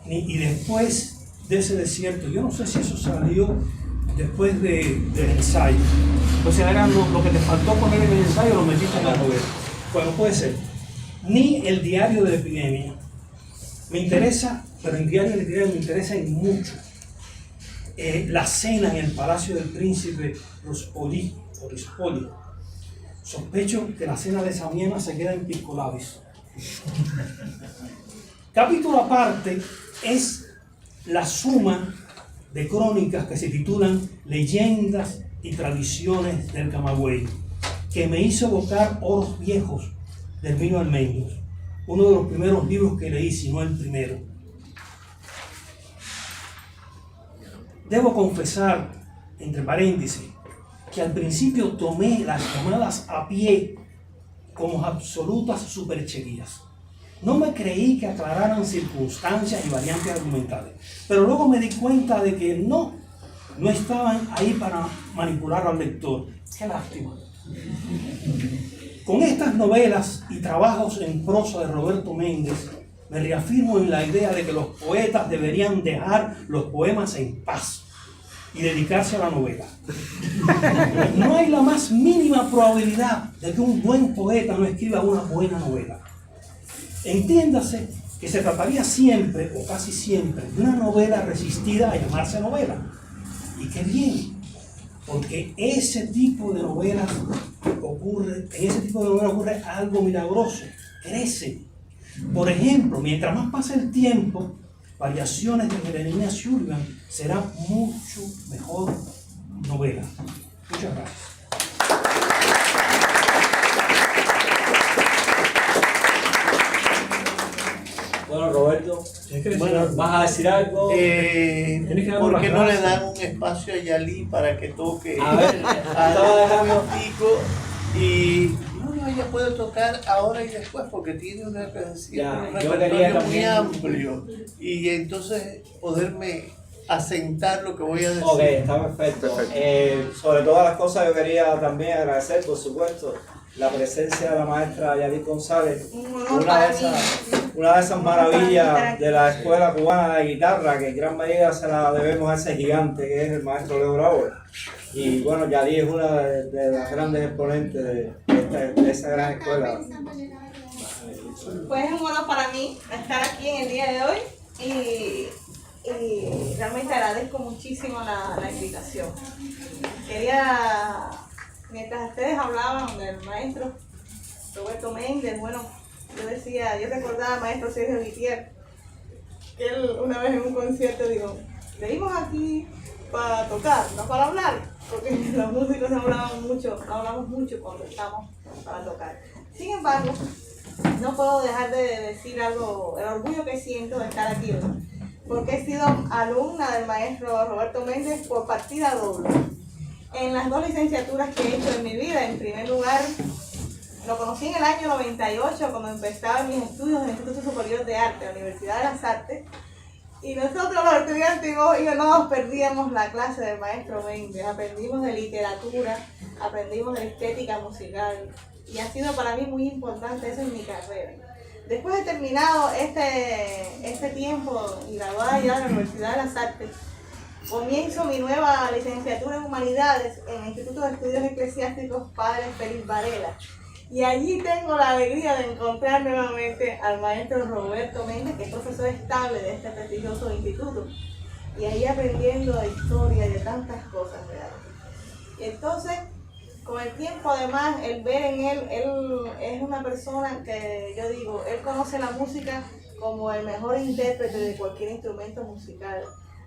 y después de ese desierto, yo no sé si eso salió después del ensayo. O sea, era lo que te faltó poner en el ensayo, lo metiste en la novela. Bueno, puede ser. Ni el diario de la epidemia. Me interesa, pero el diario de la epidemia me interesa en mucho. La cena en el palacio del príncipe Ruspoli. Sospecho que la cena de Samiena se queda en Pisco Labis. Capítulo aparte es la suma de crónicas que se titulan Leyendas y Tradiciones del Camagüey, que me hizo evocar Oros Viejos de Herminio Almendros, uno de los primeros libros que leí, si no el primero. Debo confesar, entre paréntesis, que al principio tomé las llamadas a pie como absolutas supercherías. No me creí que aclararan circunstancias y variantes argumentales, pero luego me di cuenta de que no estaban ahí para manipular al lector. ¡Qué lástima! Con estas novelas y trabajos en prosa de Roberto Méndez, me reafirmo en la idea de que los poetas deberían dejar los poemas en paz y dedicarse a la novela. No hay la más mínima probabilidad de que un buen poeta no escriba una buena novela. Entiéndase que se trataría siempre, o casi siempre, de una novela resistida a llamarse novela. Y qué bien, porque ese tipo de novelas ocurre algo milagroso, crece. Por ejemplo, mientras más pasa el tiempo, Variaciones de Jeremías Sullivan será mucho mejor novela. Muchas gracias. Bueno, Roberto, Bueno, ¿vas a decir algo? ¿por qué no le gracias. dan un espacio a Yalí para que toque A ver, estaba dejando. Y no, ella puede tocar ahora y después porque tiene un Ya, yo repertorio quería muy también- amplio y entonces poderme asentar lo que voy a decir. Ok, está perfecto. Sobre todas las cosas yo quería también agradecer, por supuesto, la presencia de la maestra Yadid González, Un honor una de para mí. esas maravillas de la Escuela Cubana de Guitarra, que en gran medida se la debemos a ese gigante que es el maestro Leo Bravo. Y bueno, Yadid es una de las grandes exponentes de esa gran escuela. Pues es un honor para mí estar aquí en el día de hoy y realmente agradezco muchísimo la invitación. Quería, mientras ustedes hablaban del maestro Roberto Méndez, bueno, yo recordaba al maestro Sergio Gutiérrez, que él una vez en un concierto dijo, venimos aquí para tocar, no para hablar, porque los músicos no hablamos mucho cuando estamos para tocar. Sin embargo, no puedo dejar de decir algo, el orgullo que siento de estar aquí hoy, porque he sido alumna del maestro Roberto Méndez por partida doble. En las dos licenciaturas que he hecho en mi vida, en primer lugar, lo conocí en el año 98, cuando empezaba mis estudios en el Instituto Superior de Arte, la Universidad de las Artes, y nosotros los estudiantes no nos perdíamos la clase del maestro Méndez, aprendimos de literatura, aprendimos de estética musical, y ha sido para mí muy importante eso en mi carrera. Después de terminado este tiempo y graduada ya de la Universidad de las Artes, comienzo mi nueva licenciatura en Humanidades en el Instituto de Estudios Eclesiásticos Padre Félix Varela. Y allí tengo la alegría de encontrar nuevamente al maestro Roberto Méndez, que es profesor estable de este prestigioso instituto. Y ahí aprendiendo de historia y de tantas cosas, ¿verdad? Y entonces, con el tiempo además, el ver en él es una persona que yo digo, él conoce la música como el mejor intérprete de cualquier instrumento musical.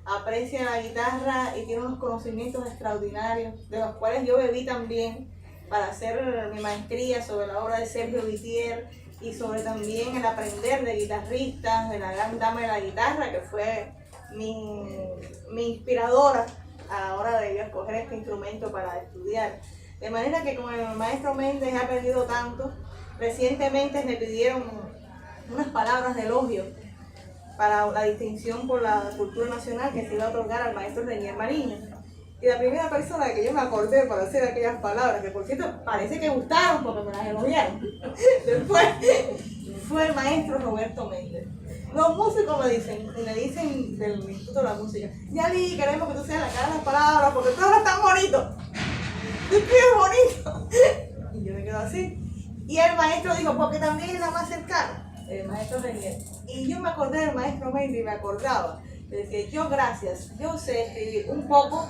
Aprecia la guitarra y tiene unos conocimientos extraordinarios, de los cuales yo bebí también para hacer mi maestría sobre la obra de Sergio Gutiérrez y sobre también el aprender de guitarristas, de la gran dama de la guitarra, que fue mi inspiradora a la hora de yo escoger este instrumento para estudiar. De manera que con el maestro Méndez he aprendido tanto. Recientemente me pidieron unas palabras de elogio para la distinción por la cultura nacional que se iba a otorgar al maestro Renier Mariño. Y la primera persona que yo me acordé para hacer aquellas palabras, que por cierto parece que gustaron porque me las elogiaron, después fue el maestro Roberto Méndez. Los músicos me dicen del Instituto de la Música, Yali, queremos que tú seas la cara de las palabras porque todas están bonitos. Tú escribes bonito. Y yo me quedo así. Y el maestro dijo, porque también es la más cercana, el maestro Renier. Y yo me acordé del maestro Méndez y me acordaba. Le decía, yo gracias, yo sé escribir un poco,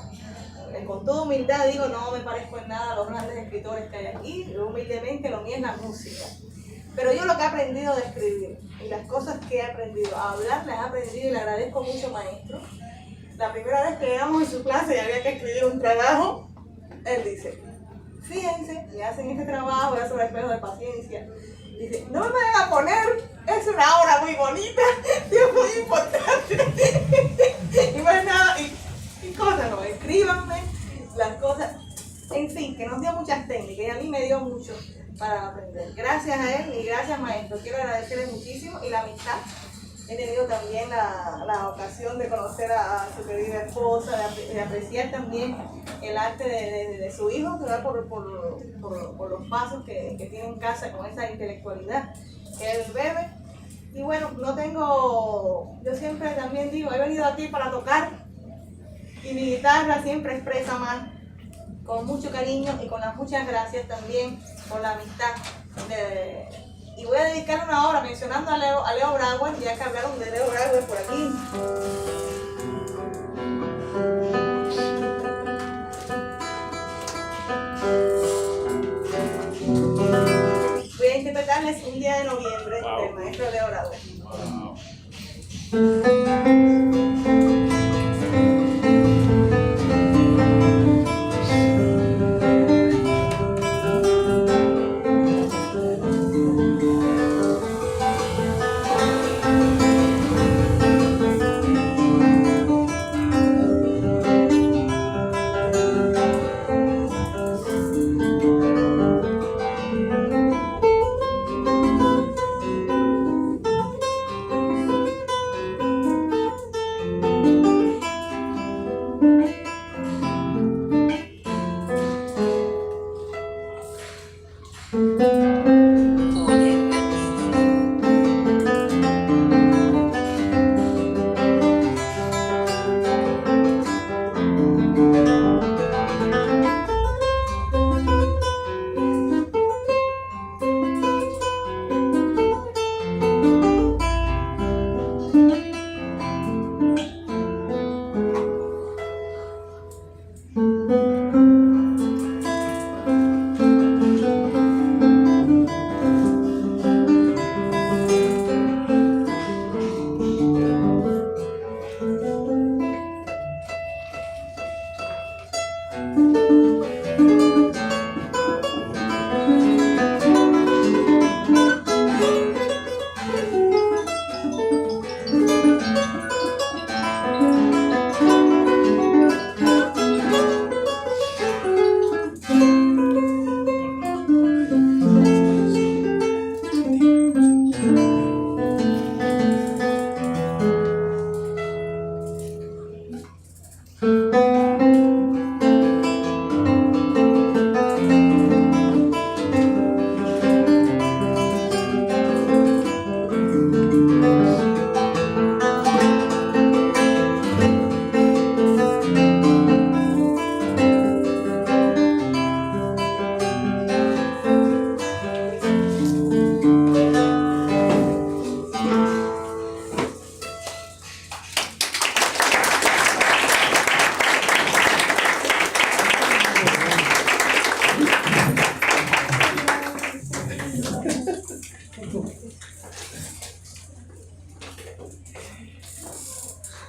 con toda humildad digo, no me parezco en nada a los grandes escritores que hay aquí, humildemente lo mío es la música. Pero yo lo que he aprendido de escribir y las cosas que he aprendido a hablar, las he aprendido y le agradezco mucho, maestro. La primera vez que llegamos en su clase y había que escribir un trabajo, él dice, fíjense, me hacen este trabajo, era sobre espejo de paciencia. Dice, no me vayan a poner, es una obra muy bonita, es muy importante. Y más nada, y cosas, no, escríbanme las cosas. En fin, que nos dio muchas técnicas y a mí me dio mucho para aprender. Gracias a él y gracias, maestro. Quiero agradecerle muchísimo y la amistad. He tenido también la ocasión de conocer a su querida esposa, de apreciar también el arte de su hijo, que va por los pasos que tiene en casa con esa intelectualidad que él bebe. Y bueno, yo siempre también digo, he venido aquí para tocar y mi guitarra siempre expresa más, con mucho cariño y con las muchas gracias también por la amistad. Y voy a dedicar una obra mencionando a Leo Brauer, ya que hablaron de Leo Brauer por aquí. Voy a interpretarles Un día de noviembre del maestro Leo Brauer.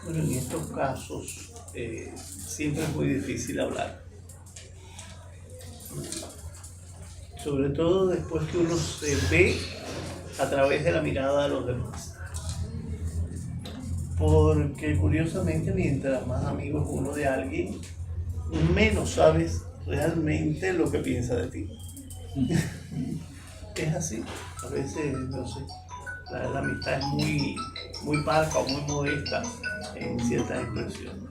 Bueno, en estos casos siempre es muy difícil hablar. Sobre todo después que uno se ve a través de la mirada de los demás. Porque curiosamente, mientras más amigo es uno de alguien, menos sabes realmente lo que piensa de ti. Es así. A veces, no sé, la amistad es muy parca o muy modesta en ciertas expresiones.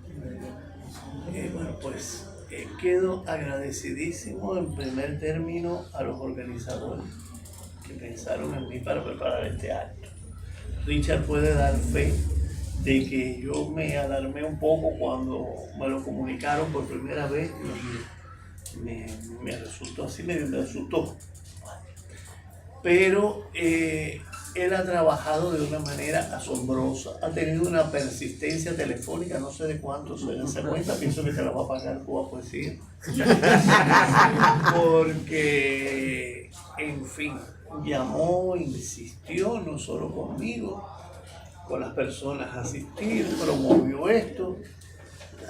Bueno, pues quedo agradecidísimo en primer término a los organizadores que pensaron en mí para preparar este acto. Richard puede dar fe de que yo me alarmé un poco cuando me lo comunicaron por primera vez. Me resultó así, me resultó. Pero él ha trabajado de una manera asombrosa, ha tenido una persistencia telefónica, no sé de cuánto se den cuenta, pienso que se la va a pagar Cuba Poesía. Porque, en fin, llamó, insistió, no solo conmigo, con las personas a asistir, promovió esto.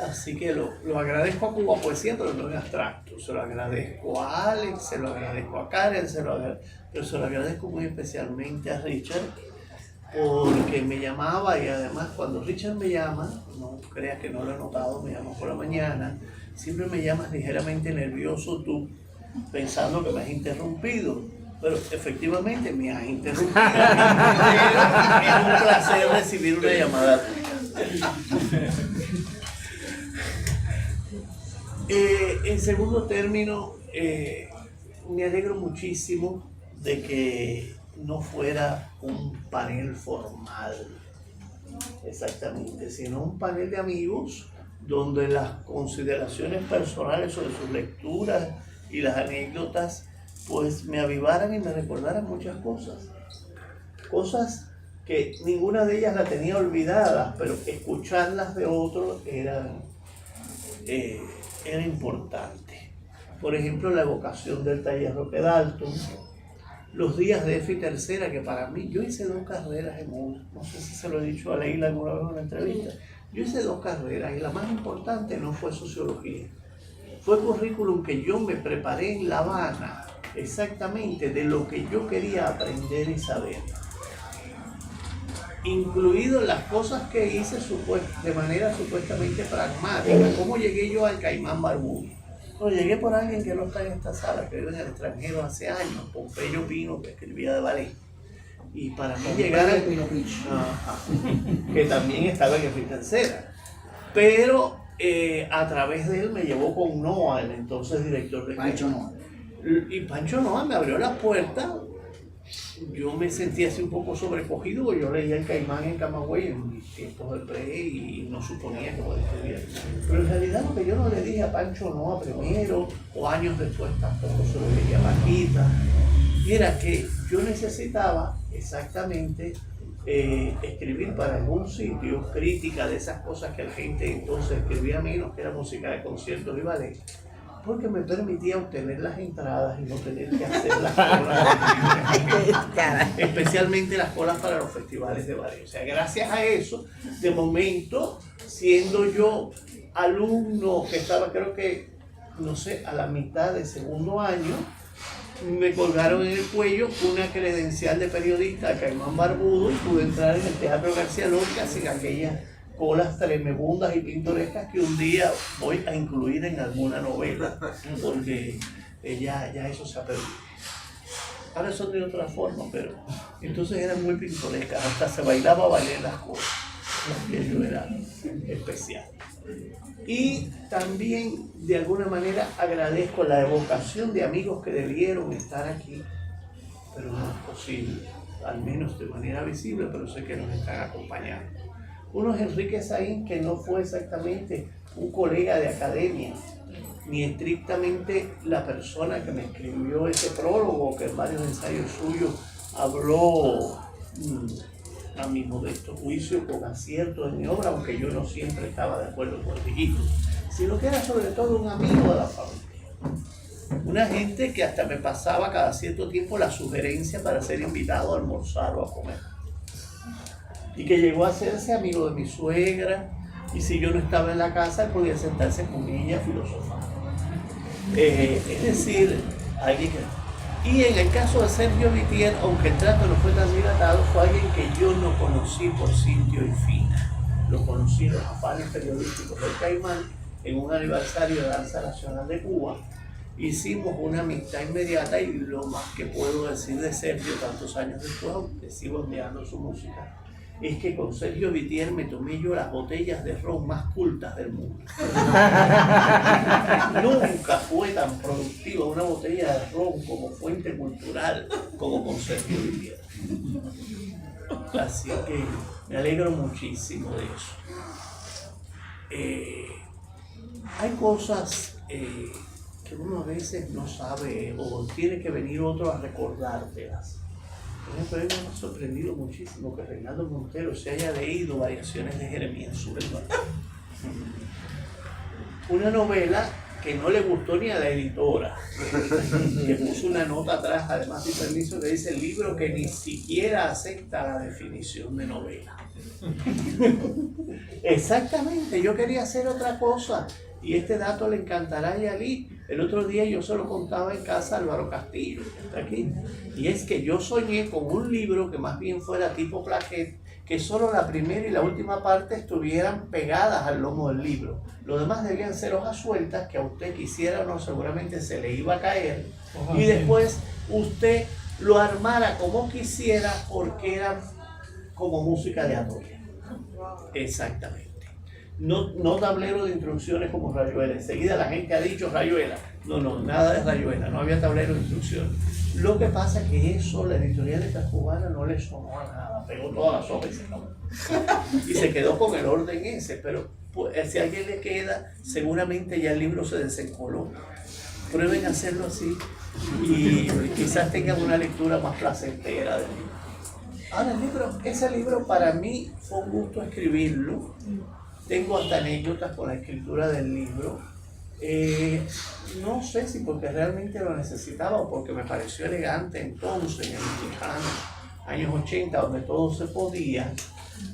Así que lo agradezco a Cuba Poesía, pero no en abstracto. Se lo agradezco a Alex, se lo agradezco a Karen, pero se lo agradezco muy especialmente a Richard, porque me llamaba, y además cuando Richard me llama, no creas que no lo he notado, me llama por la mañana, siempre me llamas ligeramente nervioso tú, pensando que me has interrumpido. Pero efectivamente me has interrumpido. Pero es un placer recibir una llamada tuya. En segundo término, me alegro muchísimo de que no fuera un panel formal, exactamente, sino un panel de amigos donde las consideraciones personales sobre sus lecturas y las anécdotas pues me avivaran y me recordaran muchas cosas que ninguna de ellas la tenía olvidadas, pero escucharlas de otros era importante. Por ejemplo, la evocación del taller Roque Dalton, los días de EFI tercera, que para mí, yo hice 2 carreras en una, no sé si se lo he dicho a Leila alguna vez en una entrevista, yo hice 2 carreras y la más importante no fue sociología, fue currículum que yo me preparé en La Habana, exactamente de lo que yo quería aprender y saber, incluido las cosas que hice de manera supuestamente pragmática. ¿Cómo llegué yo al Caimán Barbudo? No, llegué por alguien que no está en esta sala, que vive en el extranjero hace años, Pompeyo Pino, que escribía de ballet. Y para mí llegar al Pino Pich, que también estaba en EFI tercera, pero a través de él me llevó con Noah, el entonces director de Pancho Noah. Y Pancho Noah me abrió la puerta. Yo me sentí así un poco sobrecogido, porque yo leía el Caimán en Camagüey en mis tiempos del pre y no suponía que podía estudiar. Pero en realidad lo que yo no le dije a Pancho Noah primero, o años después tampoco se lo dije a Paquita, era que yo necesitaba exactamente escribir para algún sitio crítica de esas cosas que la gente entonces escribía menos, que era música de conciertos y ballet, porque me permitía obtener las entradas y no tener que hacer las colas, especialmente las colas para los festivales de ballet. O sea, gracias a eso, de momento, siendo yo alumno que estaba, creo que, no sé, a la mitad del segundo año, me colgaron en el cuello una credencial de periodista a Caimán Barbudo y pude entrar en el Teatro García Lorca sin aquellas colas tremebundas y pintorescas que un día voy a incluir en alguna novela, porque ya eso se ha perdido. Ahora son de otra forma, pero entonces eran muy pintorescas, hasta se bailaba ballet las cosas, aquello era especial. Y también de alguna manera agradezco la evocación de amigos que debieron estar aquí, pero no es posible, al menos de manera visible, pero sé que nos están acompañando. Uno es Enrique Saín, que no fue exactamente un colega de academia, ni estrictamente la persona que me escribió ese prólogo, que en varios ensayos suyos habló a mi modesto juicio con acierto de mi obra, aunque yo no siempre estaba de acuerdo con el sino que era sobre todo un amigo de la familia. Una gente que hasta me pasaba cada cierto tiempo la sugerencia para ser invitado a almorzar o a comer. Y que llegó a hacerse amigo de mi suegra, y si yo no estaba en la casa, él podía sentarse con ella a filosofar. Es decir, alguien que... Y en el caso de Sergio Vitier, aunque el trato no fue tan dilatado, fue alguien que yo no conocí por sitio y fina. Lo conocí en los afanes periodísticos del Caimán, en un aniversario de Danza Nacional de Cuba. Hicimos una amistad inmediata y lo más que puedo decir de Sergio tantos años después, aunque sigo enviando su música, es que con Sergio Vitier me tomé yo las botellas de ron más cultas del mundo. Nunca fue tan productiva una botella de ron como fuente cultural como con Sergio Vitier. Así que me alegro muchísimo de eso. Hay cosas que uno a veces no sabe o tiene que venir otro a recordártelas. Por ejemplo, a mí me ha sorprendido muchísimo que Reinaldo Montero se haya leído Variaciones de Jeremías Suelva. Una novela que no le gustó ni a la editora, que puso una nota atrás, además de permiso, que dice el libro que ni siquiera acepta la definición de novela. Exactamente, yo quería hacer otra cosa y este dato le encantará a Yalí. El otro día yo se lo contaba en casa a Álvaro Castillo, que está aquí, y es que yo soñé con un libro que más bien fuera tipo plaquet, que solo la primera y la última parte estuvieran pegadas al lomo del libro. Lo demás debían ser hojas sueltas que a usted quisiera o no, seguramente se le iba a caer, y después usted lo armara como quisiera porque era como música aleatoria. Exactamente. No tablero de instrucciones como Rayuela. Enseguida la gente ha dicho Rayuela. No, nada de Rayuela, no había tablero de instrucciones. Lo que pasa es que eso la editorial de Tacubana no le sonó a nada, pegó todas las hojas y se acabó. Y se quedó con el orden ese, pero pues, si a alguien le queda, seguramente ya el libro se desencoló. Prueben hacerlo así y quizás tengan una lectura más placentera del libro. Ahora, ese libro para mí fue un gusto escribirlo. Tengo hasta anécdotas con la escritura del libro. No sé si porque realmente lo necesitaba o porque me pareció elegante entonces, en los lejanos años 80, donde todo se podía.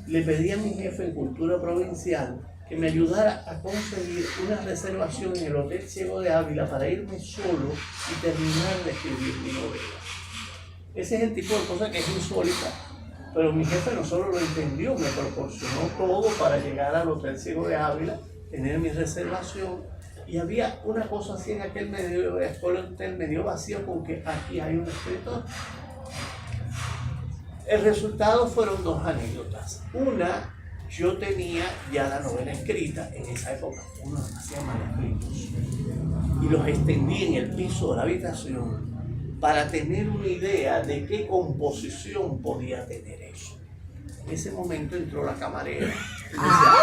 Le pedí a mi jefe en Cultura Provincial que me ayudara a conseguir una reservación en el Hotel Ciego de Ávila para irme solo y terminar de escribir mi novela. Ese es el tipo de cosa que es insólita. Pero mi jefe no solo lo entendió, me proporcionó todo para llegar al Hotel Ciego de Ávila, tener mi reservación. Y había una cosa así en aquel hotel medio vacío con que aquí hay un escritor. El resultado fueron dos anécdotas. Una, yo tenía ya la novela escrita, en esa época uno hacía manuscritos, y los extendí en el piso de la habitación para tener una idea de qué composición podía tener eso. En ese momento entró la camarera y decía,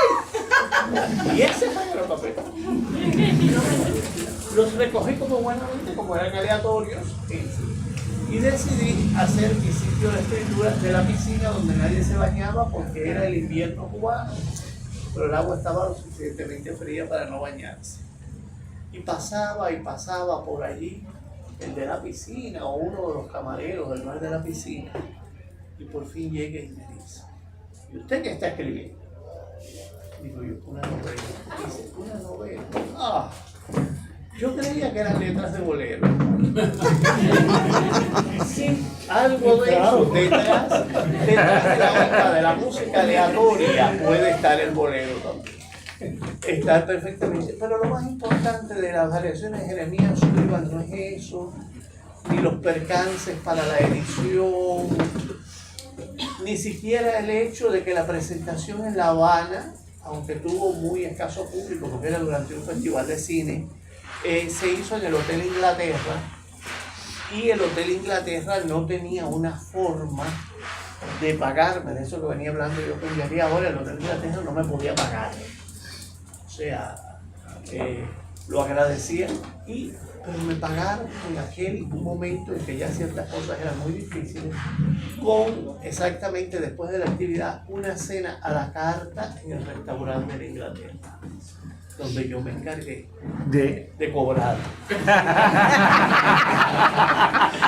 ¡ay! ¿Y ese es papel? Los recogí como buenamente, como eran aleatorios, y decidí hacer mi sitio de escritura de la piscina donde nadie se bañaba porque era el invierno cubano, pero el agua estaba lo suficientemente fría para no bañarse. Y pasaba por allí el de la piscina o uno de los camareros del bar de la piscina, y por fin llega y me dice, ¿y usted qué está escribiendo? Digo yo, una novela. Dice, ¿una novela? Ah, yo creía que eran letras de bolero. Sí, algo de eso, detrás de la onda de la música aleatoria puede estar el bolero también. Está perfectamente, pero lo más importante de las variaciones de Jeremías Suelva no es eso, ni los percances para la edición, ni siquiera el hecho de que la presentación en La Habana, aunque tuvo muy escaso público porque era durante un festival de cine, se hizo en el Hotel Inglaterra, y el Hotel Inglaterra no tenía una forma de pagarme, de eso que venía hablando yo con Yari ahora. El Hotel Inglaterra no me podía pagar. O sea, lo agradecía, pero me pagaron en aquel momento en que ya ciertas cosas eran muy difíciles, con exactamente después de la actividad una cena a la carta en el restaurante de Inglaterra, donde yo me encargué de cobrar.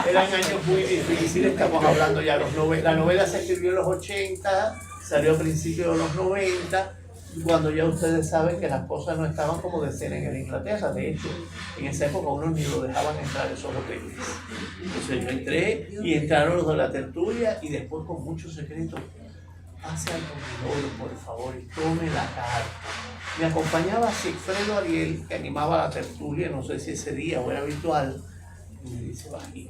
Eran años muy difíciles, estamos hablando ya de los 90. La novela se escribió en los 80, salió a principios de los 90, cuando ya ustedes saben que las cosas no estaban como decían en Inglaterra. De hecho, en esa época uno ni lo dejaban entrar a esos hoteles. Entonces yo entré y entraron los de la tertulia, y después con mucho secreto, pase al comedor, por favor, y tome la carta. Me acompañaba Sigfredo Ariel, que animaba la tertulia, no sé si ese día o era habitual, y me dice, Bají,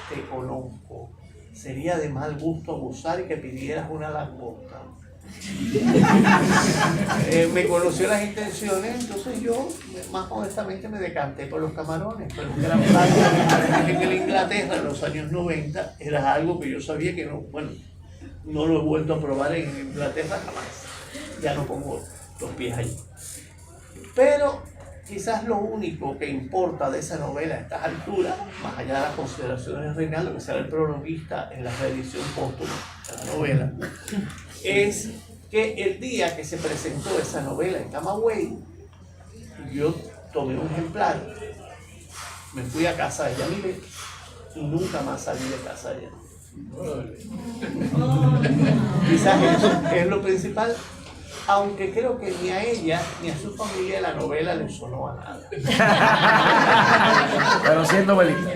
te conozco, sería de mal gusto abusar y que pidieras una langosta. Me conoció las intenciones, entonces yo más modestamente me decanté por los camarones, pero un gran plato en el Inglaterra en los años 90 era algo que yo sabía que no, bueno, no lo he vuelto a probar en Inglaterra jamás, ya no pongo los pies allí. Pero quizás lo único que importa de esa novela a estas alturas, más allá de las consideraciones de Reinaldo, que será el prologuista en la reedición póstuma de la novela, es que el día que se presentó esa novela en Camagüey, yo tomé un ejemplar, me fui a casa de Yamile y nunca más salí de casa de Yamile. Quizás eso es lo principal, aunque creo que ni a ella ni a su familia la novela le sonó a nada. Pero siendo Belita.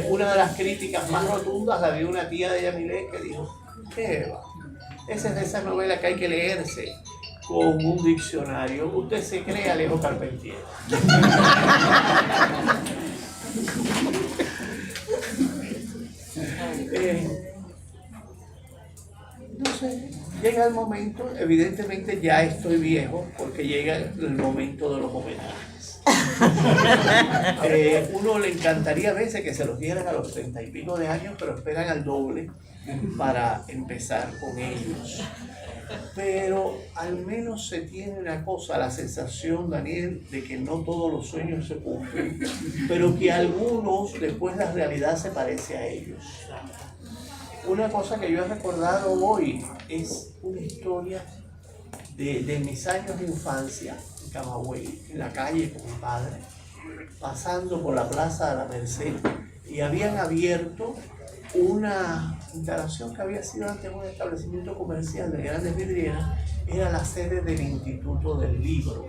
Una de las críticas más rotundas la dio una tía de Yamile que dijo: ¿qué va? Esa es de esa novela que hay que leerse con un diccionario. Usted se cree Alejo Carpentier. No sé, llega el momento, evidentemente ya estoy viejo, porque llega el momento de los homenajes. Uno le encantaría a veces que se los dieran a los 30 y pico de años, pero esperan al doble para empezar con ellos. Pero al menos se tiene una cosa, la sensación, Daniel, de que no todos los sueños se cumplen, pero que algunos después la realidad se parece a ellos. Una cosa que yo he recordado hoy es una historia de mis años de infancia en Camagüey, en la calle con mi padre, pasando por la Plaza de la Merced, y habían abierto una instalación que había sido antes un establecimiento comercial de grandes vidrieras, era la sede del Instituto del Libro.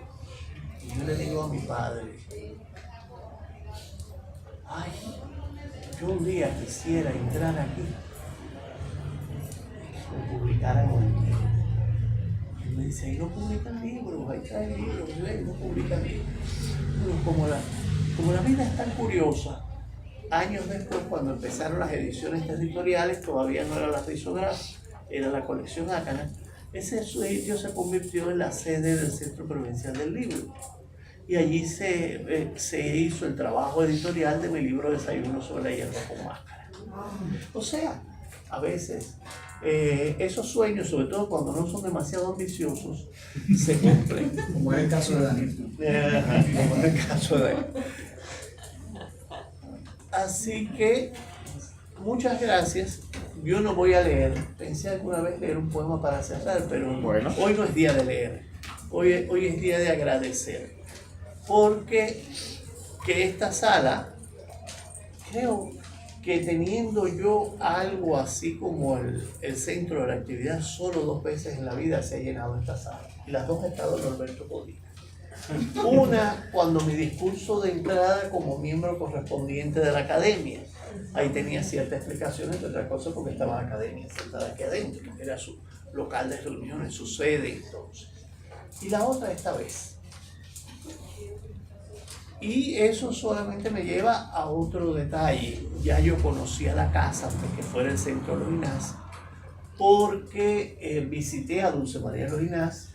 Y yo le digo a mi padre: ay, yo un día quisiera entrar aquí, que publicaran un libro. Y me dice: ahí no publican libros, ahí traen libros, no publican libros. Bueno, como la vida es tan curiosa, años después, cuando empezaron las ediciones territoriales, todavía no era la risográfica, era la colección Ácana, ese sitio se convirtió en la sede del Centro Provincial del Libro. Y allí se hizo el trabajo editorial de mi libro Desayuno sobre la hierba con máscara. O sea, a veces esos sueños, sobre todo cuando no son demasiado ambiciosos, se cumplen. Como es el caso de Daniel. Como es el caso de Daniel. Así que, muchas gracias. Yo no voy a leer. Pensé alguna vez leer un poema para cerrar, pero bueno, hoy no es día de leer. Hoy es día de agradecer. Porque que esta sala, creo que teniendo yo algo así como el centro de la actividad, solo 2 veces en la vida se ha llenado esta sala. Y las 2 ha estado Norberto Codina. Una, cuando mi discurso de entrada como miembro correspondiente de la academia, ahí tenía cierta explicación, entre otras cosas porque estaba la academia sentada aquí adentro, era su local de reuniones, su sede entonces. Y la otra esta vez. Y eso solamente me lleva a otro detalle. Ya yo conocía la casa antes que fuera el Centro Lorinaz, porque visité a Dulce María Lorinaz.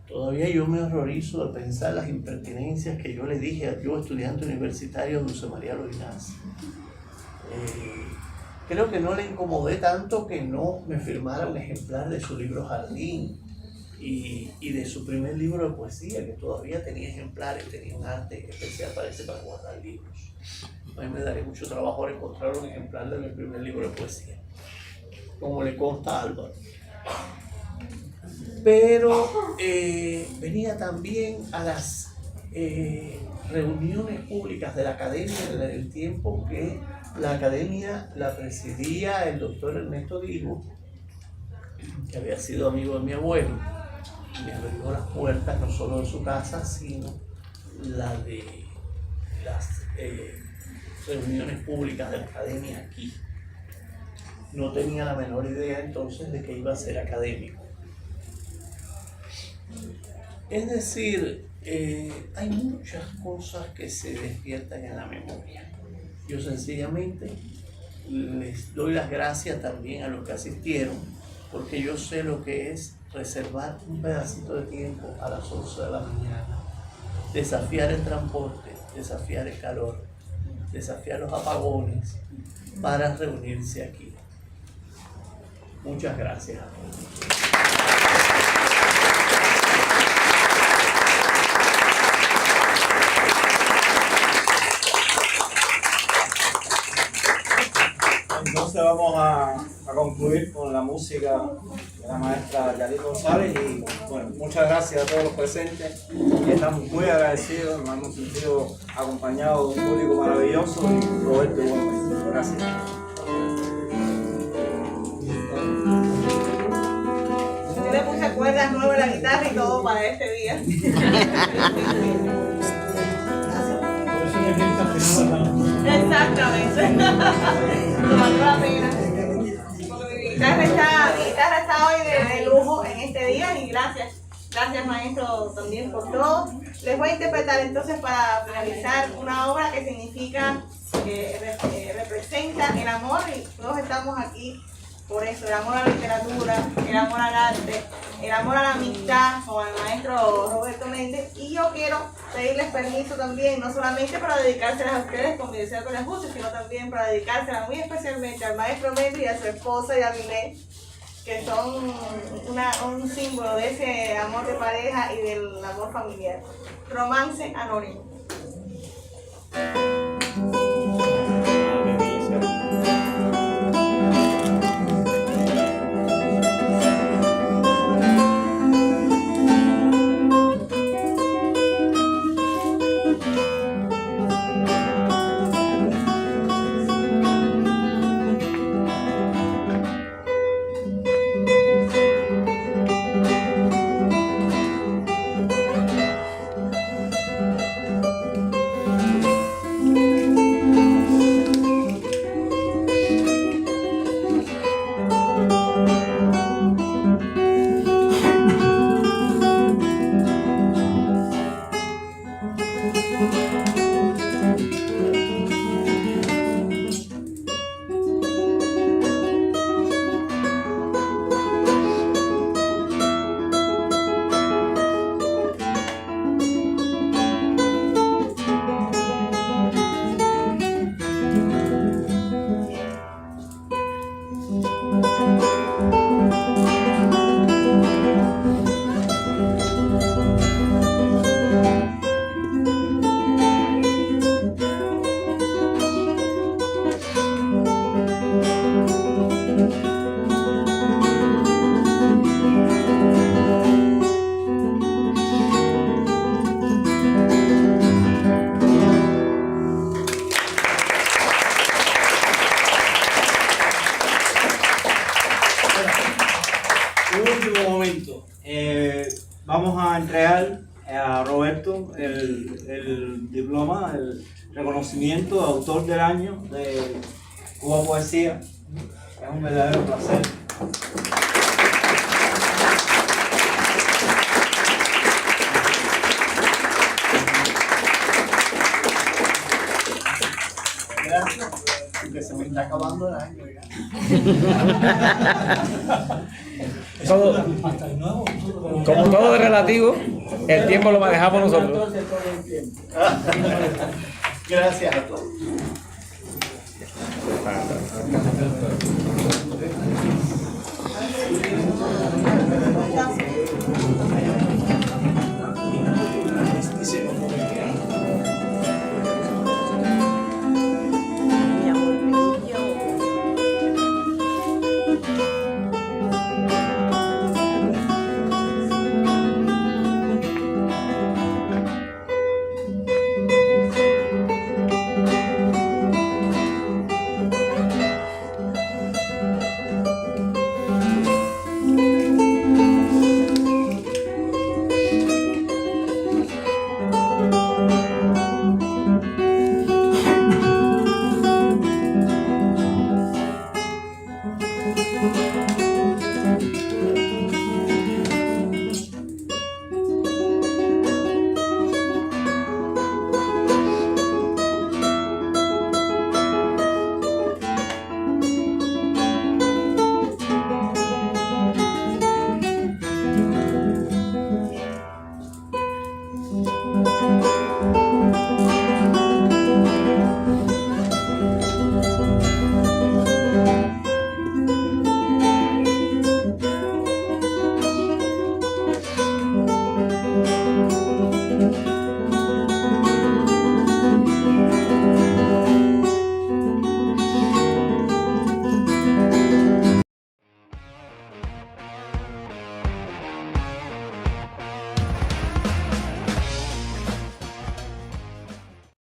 Todavía yo me horrorizo de pensar las impertinencias que yo le dije a yo, estudiante universitario, Dulce María Lorinaz. Creo que no le incomodé tanto que no me firmara un ejemplar de su libro Jardín y de su primer libro de poesía, que todavía tenía ejemplares, tenía un arte especial, parece, para guardar libros. A mí me daría mucho trabajo encontrar un ejemplar de mi primer libro de poesía, como le consta a Álvaro. Pero venía también a las reuniones públicas de la academia en el tiempo que la academia la presidía el doctor Ernesto Digo, que había sido amigo de mi abuelo. Me abrió las puertas no solo de su casa, sino la de las reuniones públicas de la academia aquí. No tenía la menor idea entonces de que iba a ser académico. Es decir, hay muchas cosas que se despiertan en la memoria. Yo sencillamente les doy las gracias también a los que asistieron, porque yo sé lo que es reservar un pedacito de tiempo a las 11 de la mañana, desafiar el transporte, desafiar el calor, desafiar los apagones para reunirse aquí. Muchas gracias a todos. Entonces vamos a concluir con la música de la maestra Yadira González y bueno, muchas gracias a todos los presentes. Estamos muy agradecidos, nos hemos sentido acompañados de un público maravilloso y Roberto igualmente. Gracias. Yo le puse cuerdas nuevas a la guitarra y todo para este día. Exactamente. Nos valió la pena. Porque mi guitarra está hoy de lujo en este día y gracias. Gracias, maestro, también por todo. Les voy a interpretar entonces para finalizar una obra que significa, representa el amor y todos estamos aquí por eso, el amor a la literatura, el amor al arte, el amor a la amistad con el maestro Roberto Méndez. Y yo quiero pedirles permiso también, no solamente para dedicárselas a ustedes con mi deseo que les guste, sino también para dedicárselas muy especialmente al maestro Méndez y a su esposa Yamilet, que son un símbolo de ese amor de pareja y del amor familiar. Romance anónimo. Vamos a entregar a Roberto el diploma, el reconocimiento de autor del año de Cuba Poesía. Es un verdadero placer. Gracias, porque se me está acabando el año ya. Como todo es relativo, el tiempo lo manejamos nosotros. Gracias a todos.